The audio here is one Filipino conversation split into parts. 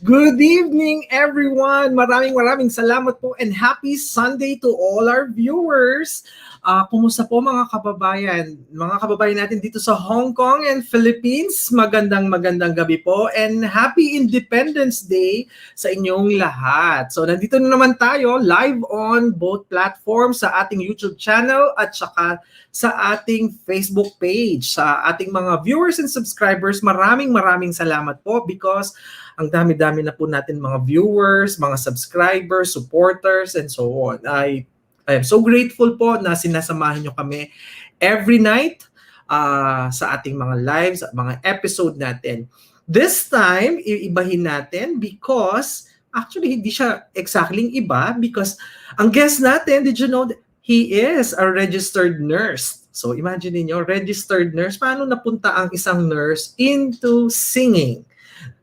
Good evening, everyone. Maraming salamat po and happy Sunday to all our viewers. Kumusta po mga kababayan? Mga kababayan natin dito sa Hong Kong and Philippines, magandang gabi po and happy Independence Day sa inyong lahat. So nandito na naman tayo live on both platforms sa ating YouTube channel at saka sa ating Facebook page. Sa ating mga viewers and subscribers, maraming salamat po because ang dami-dami na po natin mga viewers, mga subscribers, supporters, and so on. I am so grateful po na sinasamahan nyo kami every night sa ating mga lives, mga episode natin. This time, iibahin natin because actually hindi siya exactly iba because ang guest natin, did you know that he is a registered nurse? So imagine niyo, registered nurse, paano napunta ang isang nurse into singing?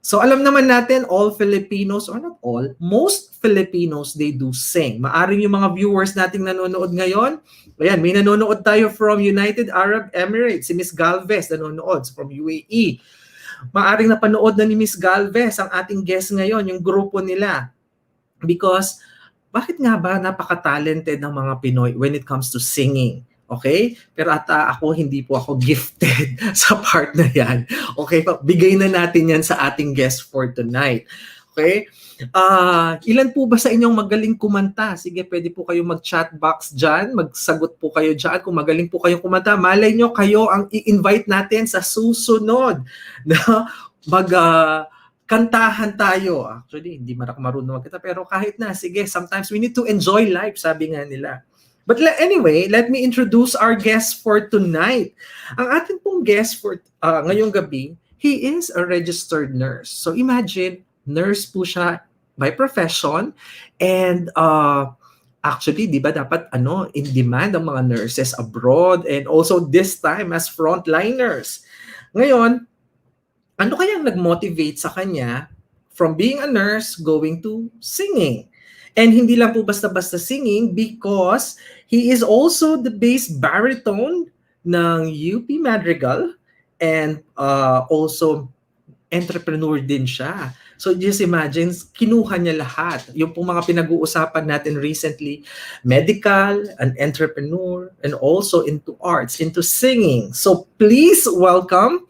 So alam naman natin, all Filipinos, or not all, most Filipinos, they do sing. Maaring yung mga viewers nating nanonood ngayon, ayan, may nanonood tayo from United Arab Emirates, si Miss Galvez nanonood from UAE. Maaring napanood na ni Miss Galvez ang ating guest ngayon, yung grupo nila. Because, bakit nga ba napaka-talented ng mga Pinoy when it comes to singing? Okay? Pero ako, hindi po ako gifted sa part na yan. Okay? Bigay na natin yan sa ating guest for tonight. Okay? Ilan po ba sa inyong magaling kumanta? Sige, pwede po kayo mag-chat box dyan. Magsagot po kayo dyan. Kung magaling po kayong kumanta, malay nyo kayo ang i-invite natin sa susunod na kantahan tayo. Actually, hindi marunong magkanta. Pero kahit na, sige, sometimes we need to enjoy life, sabi nga nila. But anyway, let me introduce our guest for tonight. Ang ating pong guest for ngayong gabi, he is a registered nurse. So imagine, nurse po siya by profession and actually, di ba dapat in demand ang mga nurses abroad and also this time as frontliners. Ngayon, ano kayang nag-motivate sa kanya from being a nurse going to singing? And hindi lang po basta-basta singing because he is also the bass baritone ng UP Madrigal and also entrepreneur din siya. So just imagine, kinuha niya lahat. Yung pong mga pinag-uusapan natin recently, medical, an entrepreneur, and also into arts, into singing. So please welcome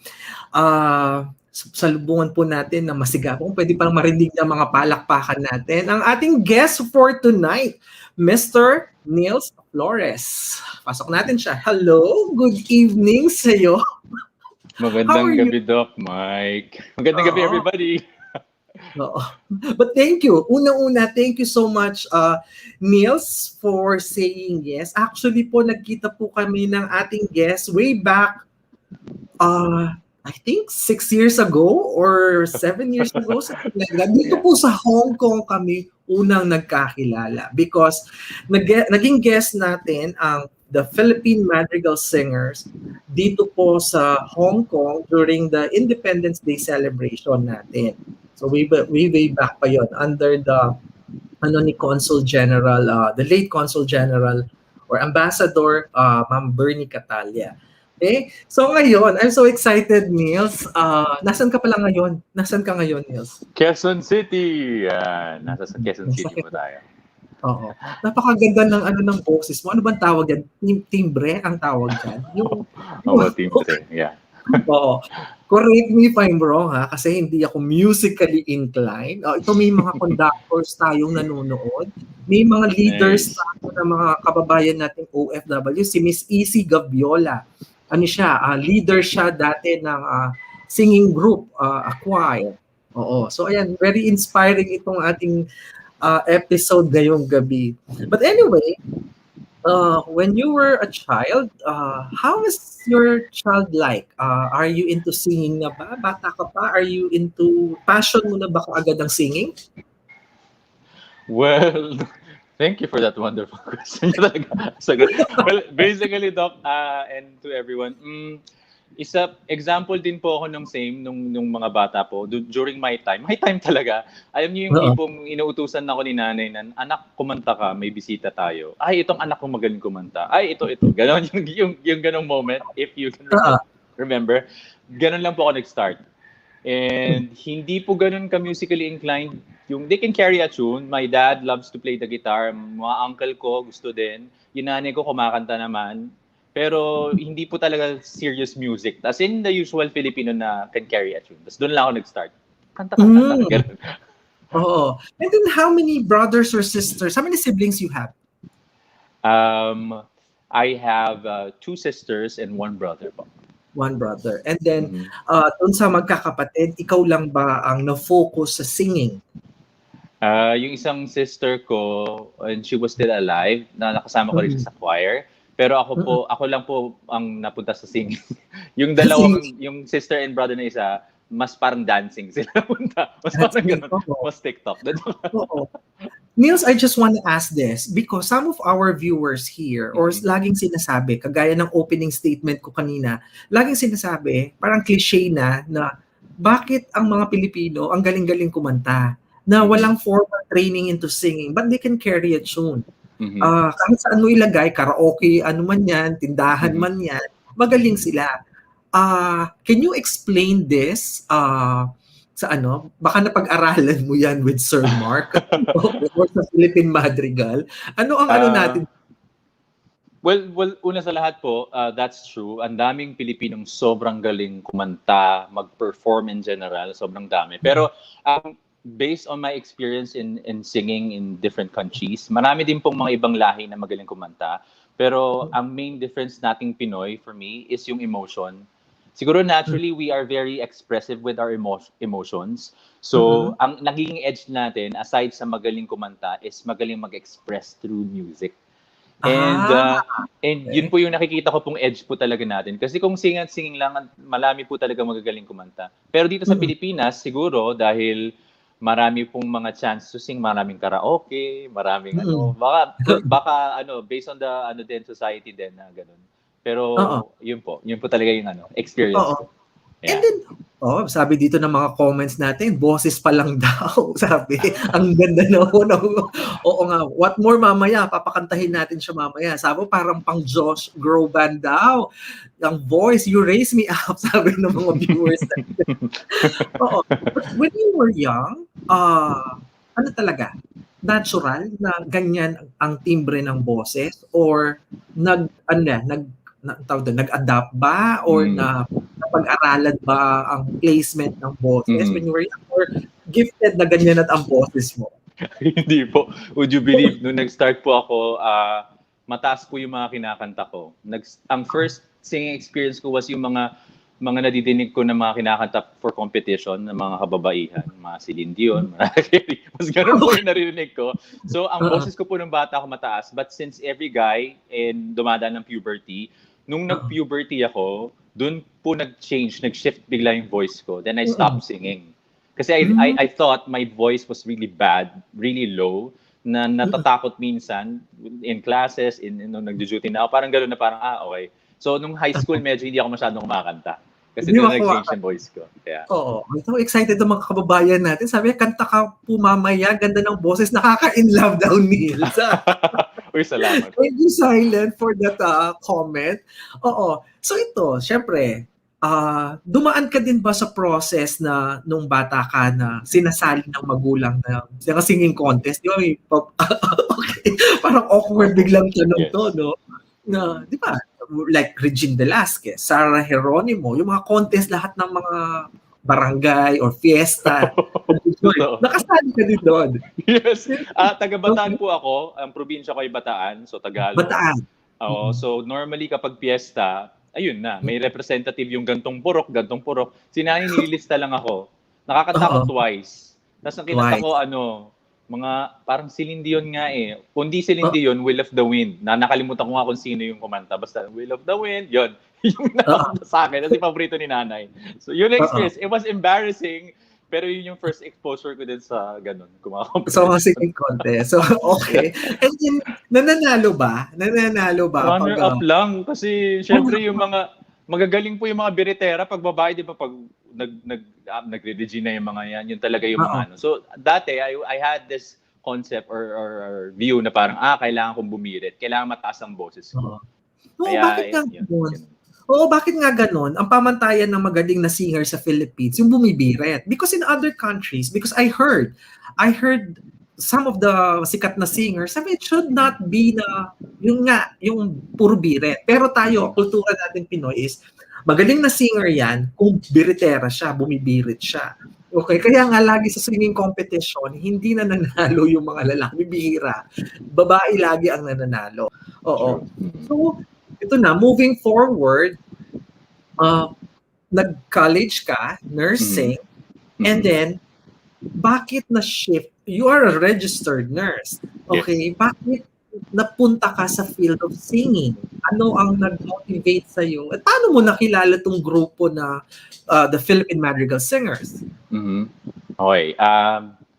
salubungan po natin na masigapong pwede pang marinig ng mga palakpakan natin ang ating guest for tonight, Mr. Niles Flores. Pasok natin siya. Hello, good evening sa iyo. Magandang gabi, Doc Mike. Magandang gabi, everybody. But thank you. Una-una, thank you so much, Niles, for saying yes. Actually po, nagkita po kami ng ating guest way back I think 6 years ago or 7 years ago. Dito po sa Hong Kong kami unang nagkakilala because naging guest natin ang the Philippine Madrigal Singers dito po sa Hong Kong during the Independence Day celebration natin. So way back pa yon under the ni Consul General, the late Consul General or Ambassador Ma'am Bernie Catalia. Okay? So ngayon, I'm so excited, Niles. Nasaan ka pala ngayon? Nasaan ka ngayon, Niles? Quezon City. Nasa Quezon City po tayo. Oo. Napakaganda ng boses mo. Ano bang tawag yan? Timbre ang tawag yan? Timbre. Yeah. Oo. Correct me if I'm wrong ha, kasi hindi ako musically inclined. Ito may mga conductors tayong nanonood. May mga leaders tayo na mga kababayan nating OFW. Si Miss Easy Gaviola. Leader siya dati ng singing group, a choir. Oo. So ayan, very inspiring itong ating episode ngayong gabi. But anyway, when you were a child, how is your child like? Are you into singing na ba? Bata ka pa? Are you into, passion mo na ba kaagad ang singing? Well, thank you for that wonderful question. Well, basically, Doc, and to everyone, example din po ako nung mga bata po during my time talaga. Alam niyo yung tipong inuutusan ako ni nanay na, anak, kumanta ka, may bisita tayo. Ay, itong anak ko magaling kumanta. Ay, ito. Ganon yung ganong moment, if you can remember. Ganon lang po ako nag-start. And hindi po ganun ka-musically inclined. Yung they can carry a tune. My dad loves to play the guitar. Mga uncle ko gusto din. Yung nanay ko kumakanta naman. Pero hindi po talaga serious music. As in the usual Filipino na can carry a tune. Tapos doon lang ako nag-start. Kanta-kanta lang. Mm. Ganun. Oo. And then how many brothers or sisters? How many siblings you have? I have 2 sisters and 1 brother po. One brother. And then, Mhm. dun sa magkakapatid, ikaw lang ba ang na-focus sa singing? Yung isang sister ko, and she was still alive, na nakasama ko rin siya sa choir. Pero ako lang po ang napunta sa singing. Yung dalawang, yung sister and brother na isa, mas parang dancing sila napunta. Mas parang ganun. Mas TikTok. Oo. Niels, I just want to ask this because some of our viewers here, or laging sinasabi, kagaya ng opening statement ko kanina, laging sinasabi, parang cliche na bakit ang mga Pilipino ang galing-galing kumanta na walang formal training into singing but they can carry a tune. Kahit saan mo ilagay, karaoke, ano man yan, tindahan man yan, magaling sila. Can you explain this sa ano? Baka napag-aralan mo yan with Sir Mark or sa Philippine Madrigal. Ano ang ano natin? Well, una sa lahat po, that's true. Ang daming Pilipinong sobrang galing kumanta, mag-perform in general, sobrang dami. Pero based on my experience in singing in different countries, marami din pong mga ibang lahi na magaling kumanta. Pero ang main difference nating Pinoy for me is yung emotion. Siguro naturally, we are very expressive with our emotions. So, ang nagiging edge natin, aside sa magaling kumanta, is magaling mag-express through music. And yun po yung nakikita ko pong edge po talaga natin. Kasi kung sing at singing lang, malami po talaga magagaling kumanta. Pero dito sa Pilipinas, siguro, dahil marami pong mga chance to sing, maraming karaoke, maraming baka based on the din society din na ganun. Pero yun po talaga yung experience ko. Yeah. And then, sabi dito ng mga comments natin, boses pa lang daw. Sabi, ang ganda na oo nga, what more mamaya, papakantahin natin siya mamaya. Sabi, parang pang Josh Groban daw. Ang voice, you raise me up, sabi ng mga viewers natin. But when you were young, ano talaga? Natural na ganyan ang timbre ng boses? Or nag-adapt ba? Or napag-aralan ba ang placement ng boses when you were young? Or gifted na ganyan at ang boses mo? Hindi po. Would you believe, nung nag-start po ako, mataas po yung mga kinakanta ko. Ang first singing experience ko was yung mga nadidinig ko na mga kinakanta for competition ng mga kababaihan, mga Celine Dion, mas ganun po yung narinig ko. So, ang boses ko po ng bata ako mataas, but since every guy dumadaan ng puberty, nung nag-puberty ako, dun po nag-shift bigla yung voice ko. Then I stopped singing. Kasi I thought my voice was really bad, really low, na natatakot minsan in classes, nung nag-duty na ako, parang gano'n na parang, okay. So, nung high school, medyo hindi ako masyadong kumakanta. Kasi doon nag-change yung voice ko. Yeah. Oo. So excited ang mga kababayan natin. Sabi, kanta ka po mamaya, ganda ng boses, nakaka-in-love daw, Niels. Uy, salamat. Thank you, Silent, for that comment. Oo. So ito, syempre, dumaan ka din ba sa process na nung bata ka na sinasali ng magulang na singing contest? Di ba? Okay. Parang awkward biglang tanong to, no? Na, di ba? Like Regine Velasquez, Sarah Geronimo, yung mga contest lahat ng mga barangay or fiesta. Nakasali ka din doon. Yes. Taga Bataan po ako. Ang probinsya ko ay Bataan. So, Tagalog. Bataan. So, normally kapag fiesta, ayun na. May representative yung gantong purok. Sinani nililista lang ako. Nakakanta ko twice. Tapos nakita ko, mga parang Celine Dion nga eh. Kung di Celine Dion, Will of the Wind. Nakalimutan ko nga kung sino yung kumanta. Basta Will of the Wind, yun. Yung nakakanta sa akin. Kasi paborito ni nanay. So yun experience. It was embarrassing. Pero yun yung first exposure ko din sa ganun. So mga singing contest. So okay. And then, nananalo ba? Runner-up lang. Kasi syempre yung mga magagaling po yung mga biritera pag babae, di ba, pag nagre-regina yung mga yan, yun talaga yung mga So, dati, I had this concept or view na parang, kailangan kong bumirit. Kailangan mataas ang boses ko. Kaya, bakit nga yun? Oo, bakit nga ganon? Ang pamantayan ng magaling na singer sa Philippines, yung bumibirit. Because in other countries, because I heard some of the sikat na singers, sabi it should not be na, yung puro birit. Pero tayo, kultura natin Pinoy is, magaling na singer yan, kung biritera siya, bumibirit siya. Okay, kaya nga lagi sa singing competition, hindi na nanalo yung mga lalaki, bibihira. Babae lagi ang nananalo. Oo. True. So, ito na, moving forward, uh, nag-college ka, nursing, and then, bakit na-shift? You are a registered nurse. Okay, bakit napunta ka sa field of singing? Ano ang nag-motivate sa'yo? At paano mo nakilala tong grupo na the Philippine Madrigal Singers? Okay.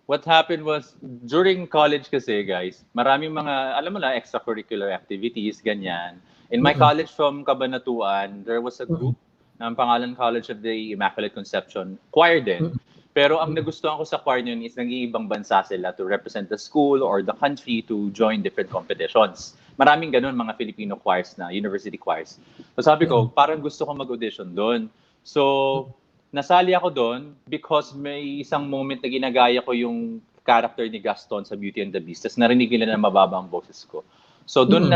What happened was, during college kasi, guys, maraming mga, alam mo na, extracurricular activities, ganyan. In my college from Cabanatuan, there was a group na ang pangalan College of the Immaculate Conception, choir din. Pero ang nagustuhan ko sa choir yun is nag-iibang bansa sila to represent the school or the country to join different competitions. Maraming ganun mga Filipino choirs na, university choirs. So sabi ko, parang gusto ko mag-audition doon. So, nasali ako doon because may isang moment na ginagaya ko yung character ni Gaston sa Beauty and the Beast. Tapos narinig nila na mababa ang boses ko. So doon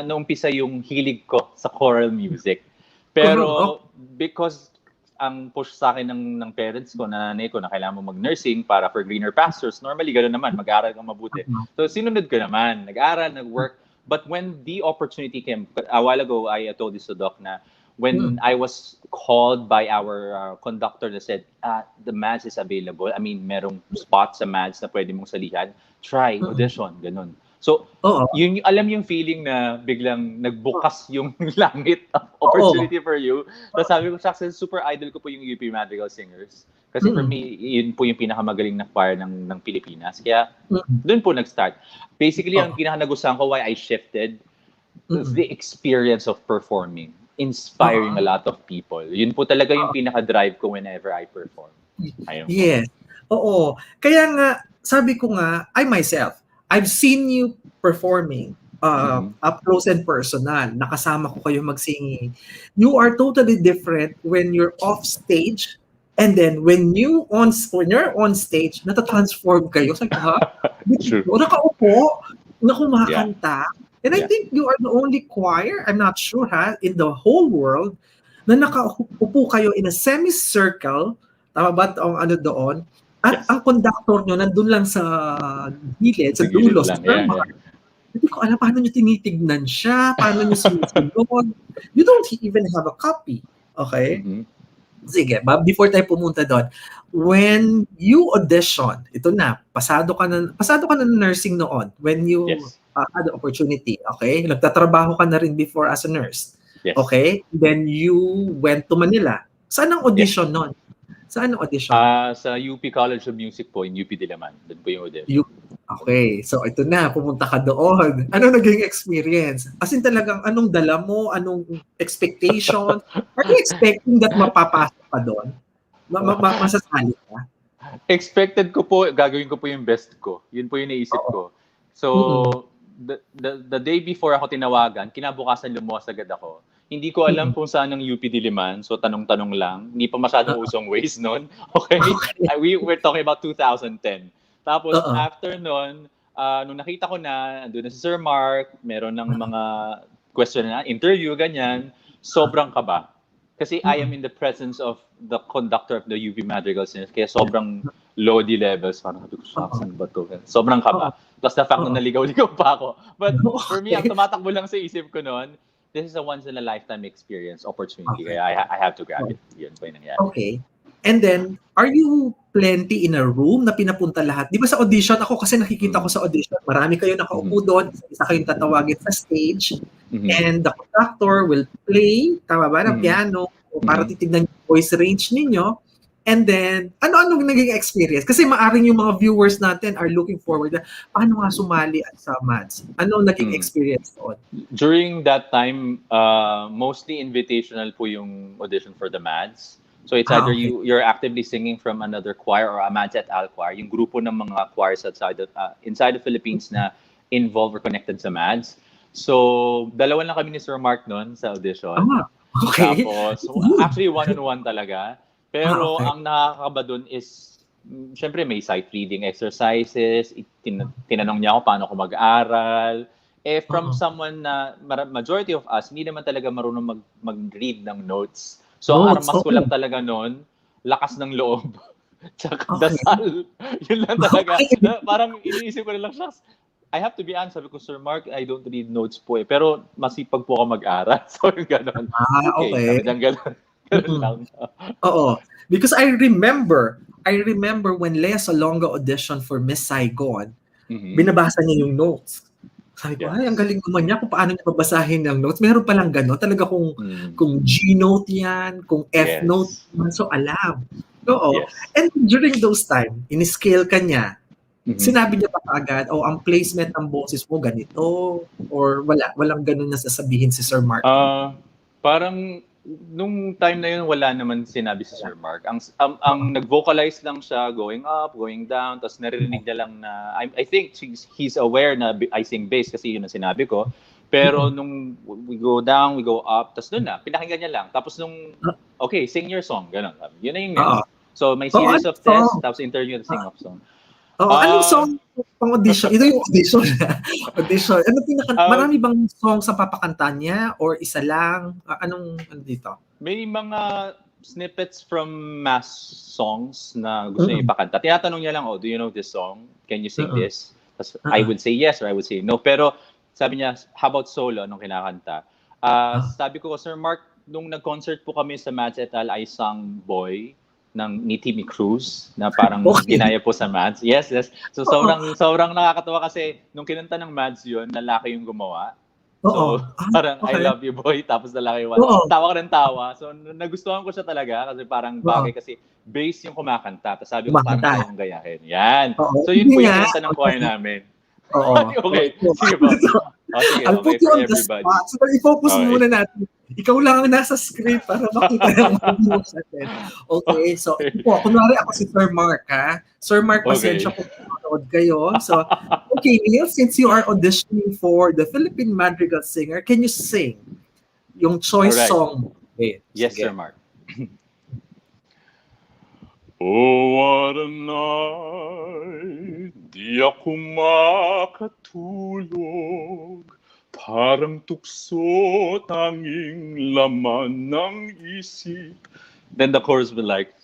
naumpisa yung hilig ko sa choral music. Pero because ang push sa akin ng parents ko, na nanay ko, na kailangan mo mag-nursing para for greener pastures, normally gano'n naman, mag-aaral kang mabuti. So sinunod ko naman, nag-aaral, nag-work. But when the opportunity came, a while ago, I told this to Doc na when I was called by our conductor that said, the MADS is available. I mean, merong spot sa MADS na pwede mong salihan. Try, audition, ganun. So, yun, alam yung feeling na biglang nagbukas yung langit of opportunity for you. Tapos sabi ko, actually, super idol ko po yung European Madrigal Singers. Kasi for me, yun po yung pinakamagaling na choir ng Pilipinas. Kaya, doon po nag-start. Basically, ang pinaka-nagustuhan ko why I shifted was the experience of performing, inspiring a lot of people. Yun po talaga yung pinaka-drive ko whenever I perform. Ayun. Yes. Oo. Kaya nga, sabi ko nga, I myself, I've seen you performing up close and personal. Nakasama ko kayo mag-singing. You are totally different when you're off stage, and then when you're on stage, nata-transform kayo. Sabi ko, True. Nakaupo, na kumakanta. And I think you are the only choir, I'm not sure in the whole world, na nakaupo kayo in a semicircle, tama ba ang ano doon? At ang conductor nyo nandun lang sa gilid, sa dulo. Hindi ko alam paano nyo tinitignan siya, paano nyo sinusunod. You don't even have a copy. Okay? Sige, before tayo pumunta doon, when you audition, ito na, pasado ka na nursing noon when you had the opportunity, okay? Nagtatrabaho ka na rin before as a nurse. Okay? Then you went to Manila. Saan ang audition noon? Saan ang audition? Sa UP College of Music po, in UP Diliman. Doon po yung audition. Okay, so ito na, pumunta ka doon. Ano naging experience? As in talagang, anong dala mo? Anong expectation? Are you expecting that mapapasok ka doon? Masasali ka? Expected ko po, gagawin ko po yung best ko. Yun po yung naisip ko. So, the day before ako tinawagan, kinabukasan lumuwas agad ako. Hindi ko alam kung saan ang UP Diliman, so tanong-tanong lang. Hindi pa masyadong usong Waze noon. Okay? We're talking about 2010. Tapos after noon, nung nakita ko na, andun na si Sir Mark, meron ng mga question na, interview, ganyan, sobrang kaba. Kasi I am in the presence of the conductor of the UP Madrigal Singers, kaya sobrang low D levels. Parang sabi ko, saan ba to? Sobrang kaba. Plus the fact na naligaw-ligaw pa ako. But for me, ang tumatakbo lang sa isip ko noon, this is a once-in-a-lifetime experience, opportunity. Kaya I have to grab it. Yun po yung nangyari. Okay. And then, are you plenty in a room na pinapunta lahat? Di ba sa audition, ako kasi nakikita ko sa audition, marami kayo nakaupo doon, isa kayong tatawagin sa stage, and the conductor will play, tama ba, na piano, para titignan yung voice range ninyo. And then, ano naging experience? Kasi maaring yung mga viewers natin are looking forward na, paano nga sumali sa MADS? Ano naging experience doon? During that time, mostly invitational po yung audition for the MADS. So it's either you're actively singing from another choir or a MADS et al. Choir, yung grupo ng mga choirs inside the Philippines na involved or connected sa MADS. So, dalawa lang kami ni Sir Mark noon sa audition. Okay. Tapos, Good. actually one-on-one talaga. Pero Okay. ang nakakaba dun is, syempre may sight reading exercises, tinanong niya ako paano ako mag-aral. From Oo. someone na majority of us, hindi naman talaga marunong mag-read ng notes. So ang Notes, armas ko oo. lang talaga noon, lakas ng loob. Tsaka Okay. dasal. Yun lang talaga. Okay. Parang iniisip ko na lang, shucks, I have to be honest, sabi ko, Sir Mark, I don't read notes po eh. Pero masipag po ako mag-aral. So, gano'n. Okay, Okay. sabi niyan, gano'n. Gano'n Mm. lang. Oo. Because I remember when Lea Salonga auditioned for Miss Saigon, Mhm. binabasa niya yung notes. Sabi ko, ay, ang Yes. galing naman niya kung paano niya babasahin ng notes. Meron palang gano'n. Talaga Mm. kung G note yan, kung F note Yes. yan. So, alam. Oo. Yes. And during those time, in-scale ka niya, Mhm. sinabi niya ba kaagad, ang placement ng boses mo ganito? Or walang gano'n na sasabihin si Sir Mark? Parang nung time na yun wala naman sinabi si Sir Mark. Ang nag-vocalize lang siya going up, going down, tapos naririnig niya lang na I think he's aware na I sing bass kasi yun ang sinabi ko. Pero nung we go down, we go up, tapos doon na pinakinggan niya lang. Tapos nung okay, sing your song, ganun. Yun na yung Oo. next. So may Oo, series anong of tests, song? tapos interview at sing off song. Oo, anong song pang audition? Ito yung audition. Audition. Uh, Marami bang song sa papakanta niya or isa lang? Anong ano dito? May mga snippets from mass songs na gusto niya Mm. ipakanta. Tinatanong niya lang, do you know this song? Can you sing Mm. this? Tapos I would say yes or I would say no. Pero sabi niya, how about solo? Anong kinakanta? Sabi ko, Sir Mark, nung nag-concert po kami sa Mads et al, I sang Boy ni Timmy Cruz na parang Okay. ginaya po sa Mads. Yes, yes. So Oo. sobrang nakakatawa kasi nung kinanta ng Mads yun, lalaki yung gumawa. Oo. So, parang I Okay. love you boy, tapos lalaki yung Oo. tawa ka ng tawa. So, nagustuhan ko siya talaga kasi parang Oo. bagay kasi bass yung kumakanta. Tapos sabi ko parang Kumakanta. kaya kong gayahin. Yan. Oo. So, yun Hindi po yung nga. kinanta ng choir namin. Oo. Okay, sige po. Sige, I'll okay put you for on the everybody. spot. So, i-focus Okay. muna natin. Ikaw lang ang nasa script para makita ng mga viewers natin. Okay, so ito po, kunwari ako si Sir Mark, ha? Sir Mark, pasensya Okay. po kung manood kayo. So, okay, Neil, since you are auditioning for the Philippine Madrigal Singer, can you sing yung choice Alright. song? Okay, Yes, sige. Sir Mark. Oh, what a night, di ako makatulog. Parang tukso, tanging laman ng isip. Then the chorus will be like,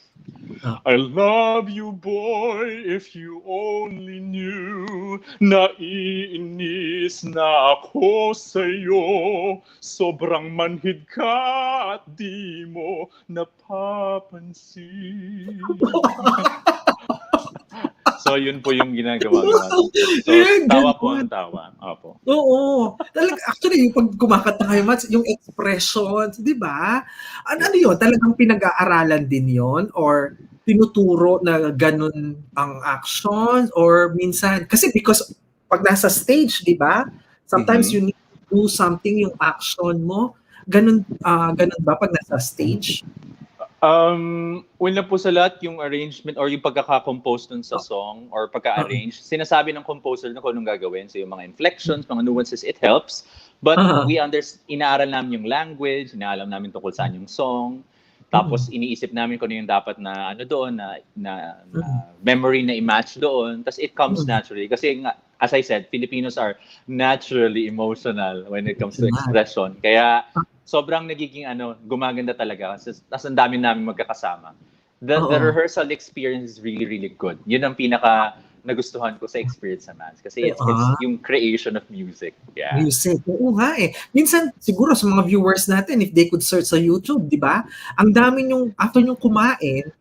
I love you, boy, if you only knew. Naiinis na ako sa'yo. Sobrang manhid ka at di mo napapansin. So, yun po yung ginagawa ko. So, tawa po ang tawa. Opo. Oo. Actually, yung pag kumakanta kayo, Mats, yung expressions, di ba? Ano yun? Talagang pinag-aaralan din yon or tinuturo na ganun ang actions or minsan, kasi because pag nasa stage, di ba? Sometimes you need to do something yung action mo. Ganun ba pag nasa stage? Una po sa lahat, yung arrangement or yung pagkaka-compose dun sa song or pagka-arrange, sinasabi ng composer na kung anong gagawin. So yung mga inflections, mga nuances, it helps. But inaaral namin yung language, inaalam namin tungkol saan yung song. Tapos iniisip namin kung ano yung dapat na ano doon, na memory na i-match doon. Tapos it comes naturally. Kasi nga, as I said, Filipinos are naturally emotional when it comes to expression. Kaya sobrang nagiging gumaganda talaga. Tapos ang dami namin magkakasama. The rehearsal experience is really, really good. Yun ang pinaka nagustuhan ko sa experience sa Mads. Kasi it's yung creation of music. Yeah. Music. Oo nga eh. Minsan, siguro sa mga viewers natin, if they could search sa YouTube, di ba? Ang dami yung, after yung kumain,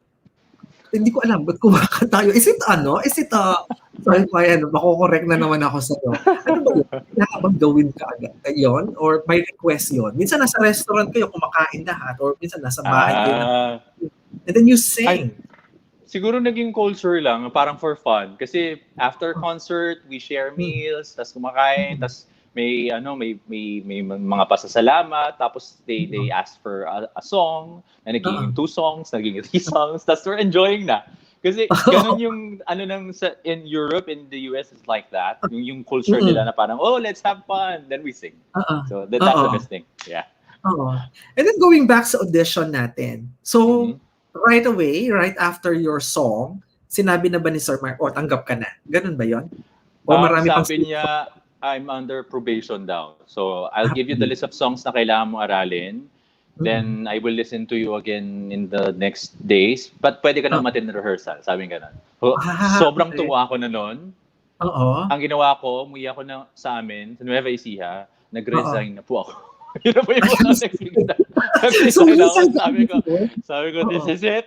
hindi ko alam, ba't kumakanta tayo? Is it, sorry pa yan, makukorek na naman ako sa'yo. Ano ba yun? Kailangan bang gawin ka agad yun? Or may request yun? Minsan nasa restaurant kayo, kumakain lahat, or minsan nasa bahay kayo. And then you sing. Siguro naging culture lang, parang for fun. Kasi after concert, we share meals, tas kumakain, tas may mga pasasalamat, tapos they ask for a song, na naging 2 songs, naging 3 songs, tas we're enjoying na. Kasi ganun yung in Europe, in the US, it's like that. Yung culture nila na parang, let's have fun, then we sing. So that's the best thing. Yeah. Oo. And then going back sa audition natin. So, Mhm. right away, right after your song, sinabi na ba ni Sir Mark, o tanggap ka na? Ganun ba yon? O marami pang Sabi niya, I'm under probation daw. So, I'll give you the list of songs na kailangan mo aralin. Mm-mm. Then, I will listen to you again in the next days. But pwede ka nang Oo. matin rehearsal. Sabi nga ganun. So, sobrang Okay. tuwa ako na nun. Oo. Ang ginawa ko, umuwi ako sa amin, sa Nueva Ecija, Oo. nag-resign na po ako. Yun na po yung mga next thing na. So, Nag-resign ako. minsan Sabi ko, Oo.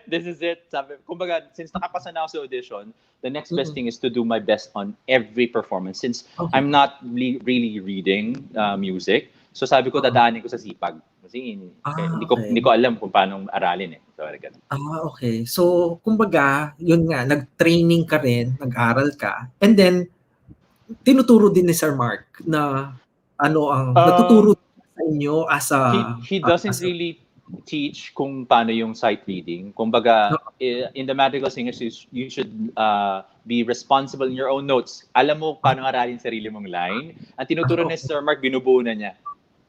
this is it. Kumbaga, since nakapasa na ako sa audition, the next best Mm-mm. thing is to do my best on every performance. Since Okay. I'm not really reading music, so sabi ko, Oo. dadaanin ko sa sipag. Kasi Okay. hindi ko alam kung paano aralin eh. So, ganun. Okay. So, kumbaga, yun nga, nag-training ka rin, nag-aral ka, and then, tinuturo din ni Sir Mark na natuturo Um, sa inyo as a, he doesn't really teach kung paano yung sight reading. Kumbaga, in the Madrigal Singers, you should be responsible in your own notes. Alam mo paano aralin sarili mong line. Ang tinuturo ni Sir Mark, binubuo na niya.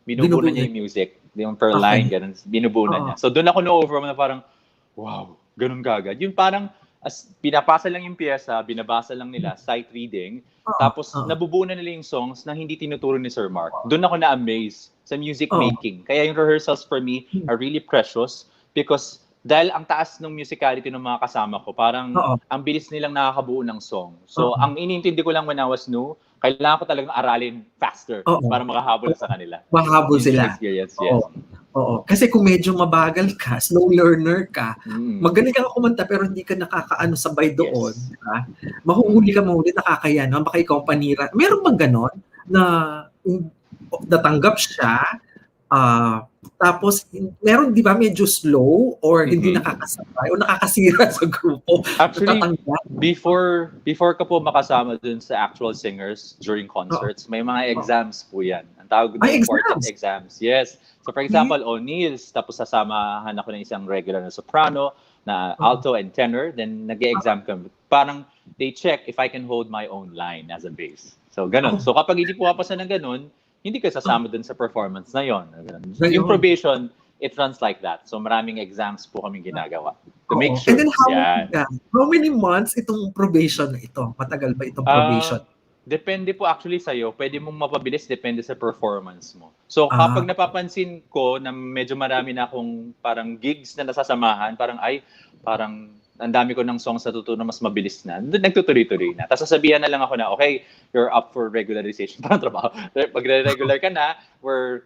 Binubuo na niya yung music. Yung per line, ganun. Binubuo na Oo. niya. So doon ako na-overwhelm na parang, wow, ganun kagad. Yung parang, pinapasa lang yung pyesa, binabasa lang nila, sight reading, tapos nabubuo na nila yung songs na hindi tinuturo ni Sir Mark. Doon ako na-amaze sa music making. Kaya yung rehearsals for me are really precious because dahil ang taas ng musicality ng mga kasama ko, parang ang bilis nilang nakakabuo ng song. So, ang inintindi ko lang when I was new, kailangan ko talagang aralin faster para makahabol sa kanila. Mahabol Yun yung sila. experience, yes. Oo. Kasi kung medyo mabagal ka, slow learner ka, magaling ka kumanta pero hindi ka nakakaano sabay doon. Yes. Diba? Mahuhuli ka, nakakaya, no? Baka ikaw panira. Meron bang ganon na natanggap siya, tapos meron di ba medyo slow or hindi nakakasabay o nakakasira sa grupo? Actually, Natatanggal? before ka po makasama dun sa actual singers during concerts, may mga exams po yan. Ang tawag doon, quartet exams. Yes. So for example, Niles, tapos sasamahan ako ng isang regular na soprano, na alto and tenor, then nag-exam kami. Parang they check if I can hold my own line as a bass. So ganun. So kapag hindi po kapasa ng ganun, hindi ka sasama dun sa performance na yon. Yung probation, it runs like that. So maraming exams po kaming ginagawa to make sure. And then how many months itong probation na ito? Matagal ba itong probation? Depende po actually sa'yo. Pwede mong mapabilis, depende sa performance mo. So kapag napapansin ko na medyo marami na akong parang gigs na nasasamahan, parang ang dami ko ng songs na tutunan mas mabilis na, nagtutuloy-tuloy na. Tapos sasabihan na lang ako na, okay, you're up for regularization. Parang trabaho. Pag regular ka na, we're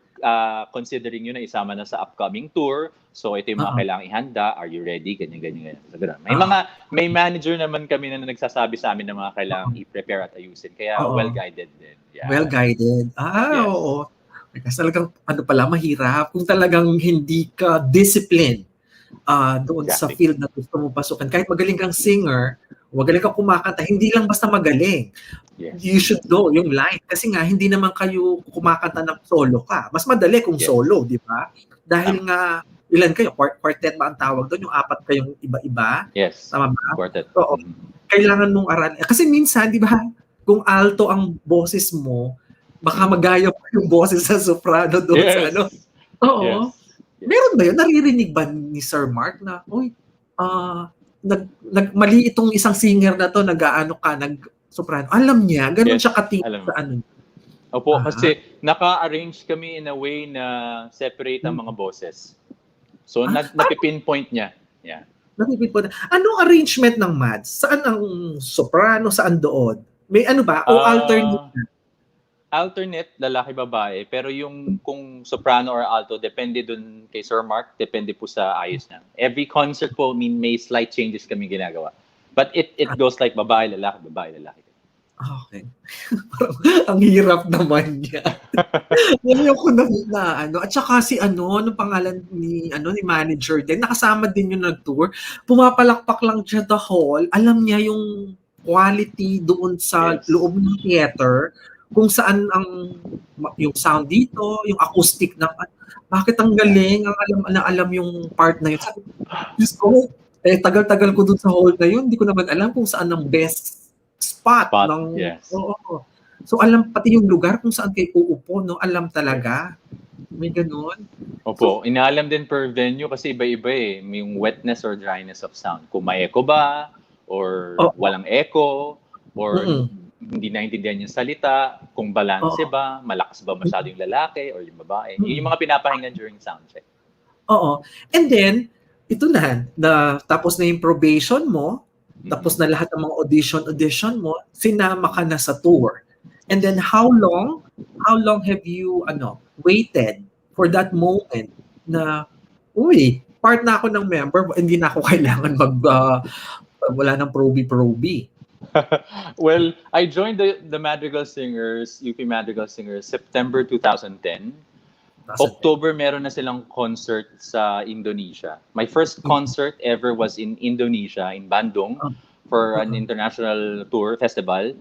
considering you na isama na sa upcoming tour. So ito yung mga kailangang ihanda. Are you ready? Ganyan. So, may manager naman kami na nagsasabi sa amin ng mga kailangang i-prepare at ayusin. Kaya well-guided din. Yeah. Well-guided. Yes. Oo. Kasi talagang, mahirap. Kung talagang hindi ka disciplined doon sa field na gusto mo pasukan. Kahit magaling kang singer, magaling kang kumakanta, hindi lang basta magaling. Yes. You should know yung line. Kasi nga, hindi naman kayo kumakanta ng solo ka. Mas madali kung solo, di ba? Dahil nga, ilan kayo? Quartet ba ang tawag doon? Yung apat kayong iba-iba? Yes. Tama ba? Quartet. Oo. Kailangan mong aralin. Kasi minsan, di ba, kung alto ang boses mo, baka magaya pa yung boses sa soprano doon sa ano. Oo. Yes. Meron ba yun? Naririnig ba ni Sir Mark na, mali itong isang singer na to, nag-soprano. Alam niya, ganun siya katingin sa ano. Opo, kasi naka-arrange kami in a way na separate ang mga boses. So, napipinpoint niya. Yeah. Napipinpoint. Anong arrangement ng MADS? Saan ang soprano? Saan doon? May ano ba? O alternate? Alternate, lalaki-babae. Pero yung kung soprano or alto, depende dun kay Sir Mark, depende po sa ayos na. Every concert po, may slight changes kami ginagawa. But it goes like babae, lalaki. Okay. Ang hirap naman niya. Ngayon ko na at saka si anong pangalan ni manager din, nakasama din yung nag-tour. Pumapalakpak lang siya the hall. Alam niya yung quality doon sa loob ng theater, kung saan yung sound dito, yung acoustic na bakit ang galing, alam yung part na yun. Diyos ko, tagal-tagal ko dun sa hall na yun, hindi ko naman alam kung saan ang best spot ng yes. Oo. So alam pati yung lugar kung saan kayo uupo, no? Alam talaga. May ganun. Opo, inaalam din per venue kasi iba-iba eh. May yung wetness or dryness of sound. Kung may echo ba, or Oo. walang echo, or Mm-mm. hindi naintindihan yung salita, kung balanse Oo. ba, malakas ba masyado yung lalaki or yung babae. Yun yung Mm. mga pinapahingan during sound check. Oo. And then, ito na tapos na yung probation mo, tapos na lahat ng mga audition mo, sinama ka na sa tour. And then how long have you waited for that moment na uy, part na ako ng member, hindi na ako kailangan wala ng proby. Well, I joined the Madrigal Singers, UP Madrigal Singers, September 2010. October, meron na silang concert sa Indonesia. My first concert ever was in Indonesia, in Bandung, for an international tour festival.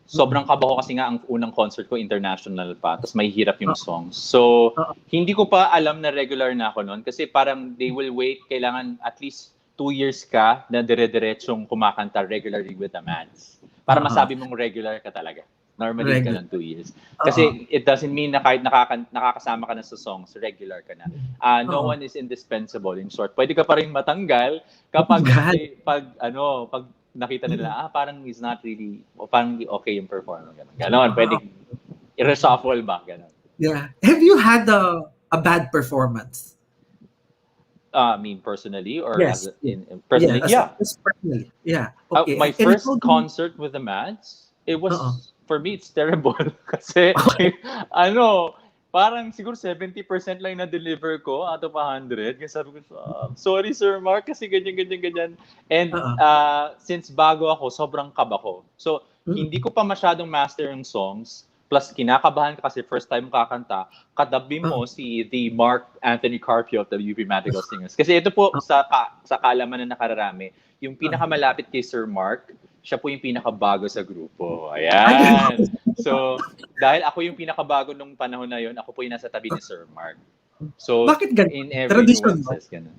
Sobrang kaba ko kasi nga ang unang concert ko international pa, tapos may hirap yung songs. So, hindi ko pa alam na regular na ako noon kasi parang they will wait, kailangan at least 2 years ka na dire-diretsong kumakanta regularly with the Mads. Para masabi mong regular ka talaga. Normally ka lang 2 years. Kasi it doesn't mean na kahit nakakasama ka na sa songs, regular ka na. No one is indispensable. In short, pwede ka pa rin matanggal kapag pag nakita nila, parang he's not really, parang okay yung performance. Ganon. Pwede i-reshuffle ba? Ganon. Yeah. Have you had a bad performance? I mean, personally or yes. Personally? Yeah. Personally. Yeah. Okay. My first concert with the Mads, it was, for me, it's terrible. Kasi, parang siguro 70% lang na-deliver ko out of 100. Kasi sabi ko, sorry Sir Mark, kasi ganyan. And since bago ako, sobrang kaba ko. So, hindi ko pa masyadong master yung songs. Plus, kinakabahan ka kasi first time kakanta, katabi mo the Mark Anthony Carpio of the UP Madrigal Singers. Kasi ito po, sa kaalaman na nakararami, yung pinakamalapit kay Sir Mark, siya po yung pinakabago sa grupo. Ayan. So, dahil ako yung pinakabago nung panahon na yon, ako po yung nasa tabi ni Sir Mark. So, bakit ganun? in every nuances, ganun.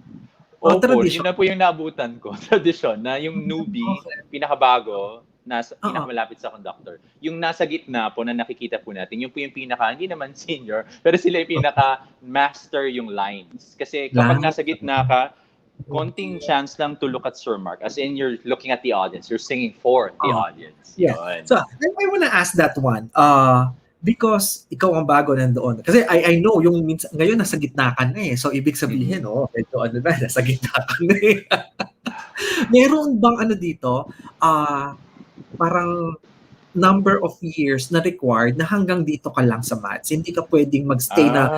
Opo, yun na po yung naabutan ko. Tradisyon, na yung newbie, pinakabago, pinakamalapit sa conductor. Yung nasa gitna po na nakikita po natin, yung po yung hindi naman senior, pero sila yung pinaka-master yung lines. Kasi kapag nasa gitna ka, konting chance lang to look at Sir Mark. As in, you're looking at the audience. You're singing for the audience. Yeah. Yun. So, I want to ask that one. Because ikaw ang bago nandoon. Kasi I know, yung ngayon nasa gitna ka na eh. So, ibig sabihin, ito nasa gitna ka na eh. Meron bang dito, parang number of years na required na hanggang dito ka lang sa Mads. Hindi ka pwedeng magstay na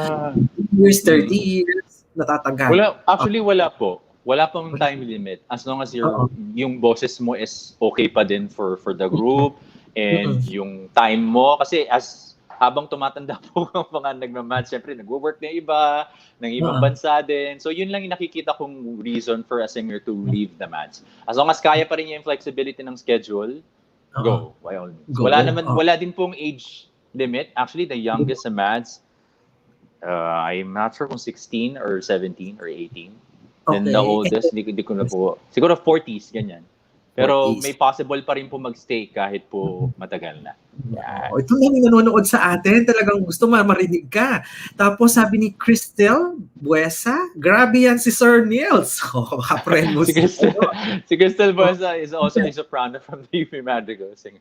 years, 30 years, natatagal. Actually, wala po. Wala pang time limit. As long as yung boses mo is okay pa din for the group and yung time mo. Kasi habang tumatanda po ang mga nagmamatch, syempre nagwo-work na iba, ng ibang bansa din. So yun lang yung nakikita kong reason for a singer to leave the match. As long as kaya pa rin niya yung flexibility ng schedule, go. By all means. Wala din pong age limit. Actually, the youngest sa Mads, I'm not sure kung 16 or 17 or 18. Then the oldest, hindi ko na po, siguro 40s, ganyan. Pero 40s. May possible pa rin po magstay kahit po matagal na. Ito na yung nanonood sa atin, talagang gusto marinig ka. Tapos sabi ni Cristel Buesa, grabe yan si Sir Niles. Kaprend mo si Cristel Buesa is also a soprano from the UP Madrigal Singers.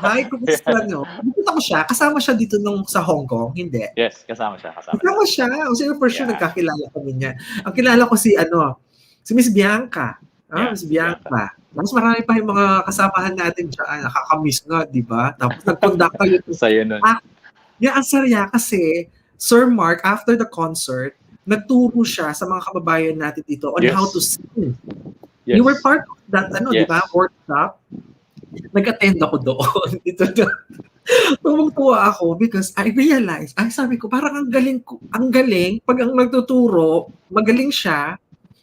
Hi, kumusta no? Nakita ko siya, kasama siya dito sa Hong Kong, hindi? Yes, kasama siya. Kasama siya. Kasi for sure nagkakilala kami niya. Ang kilala ko si Miss Bianca. Miss Bianca. Mas marami pa yung mga kasamahan natin siya. Nakakamiss nga, di ba? Tapos nag-conduct kayo. Sa'yo nun. Ang sarya kasi, Sir Mark, after the concert, nagturo siya sa mga kababayan natin dito on how to sing. Yes. You were part of that, di ba? Workshop. Nag-attend ako doon. Tumungtuwa ako because I realized, sabi ko, parang ang galing, pag ang nagtuturo, magaling siya.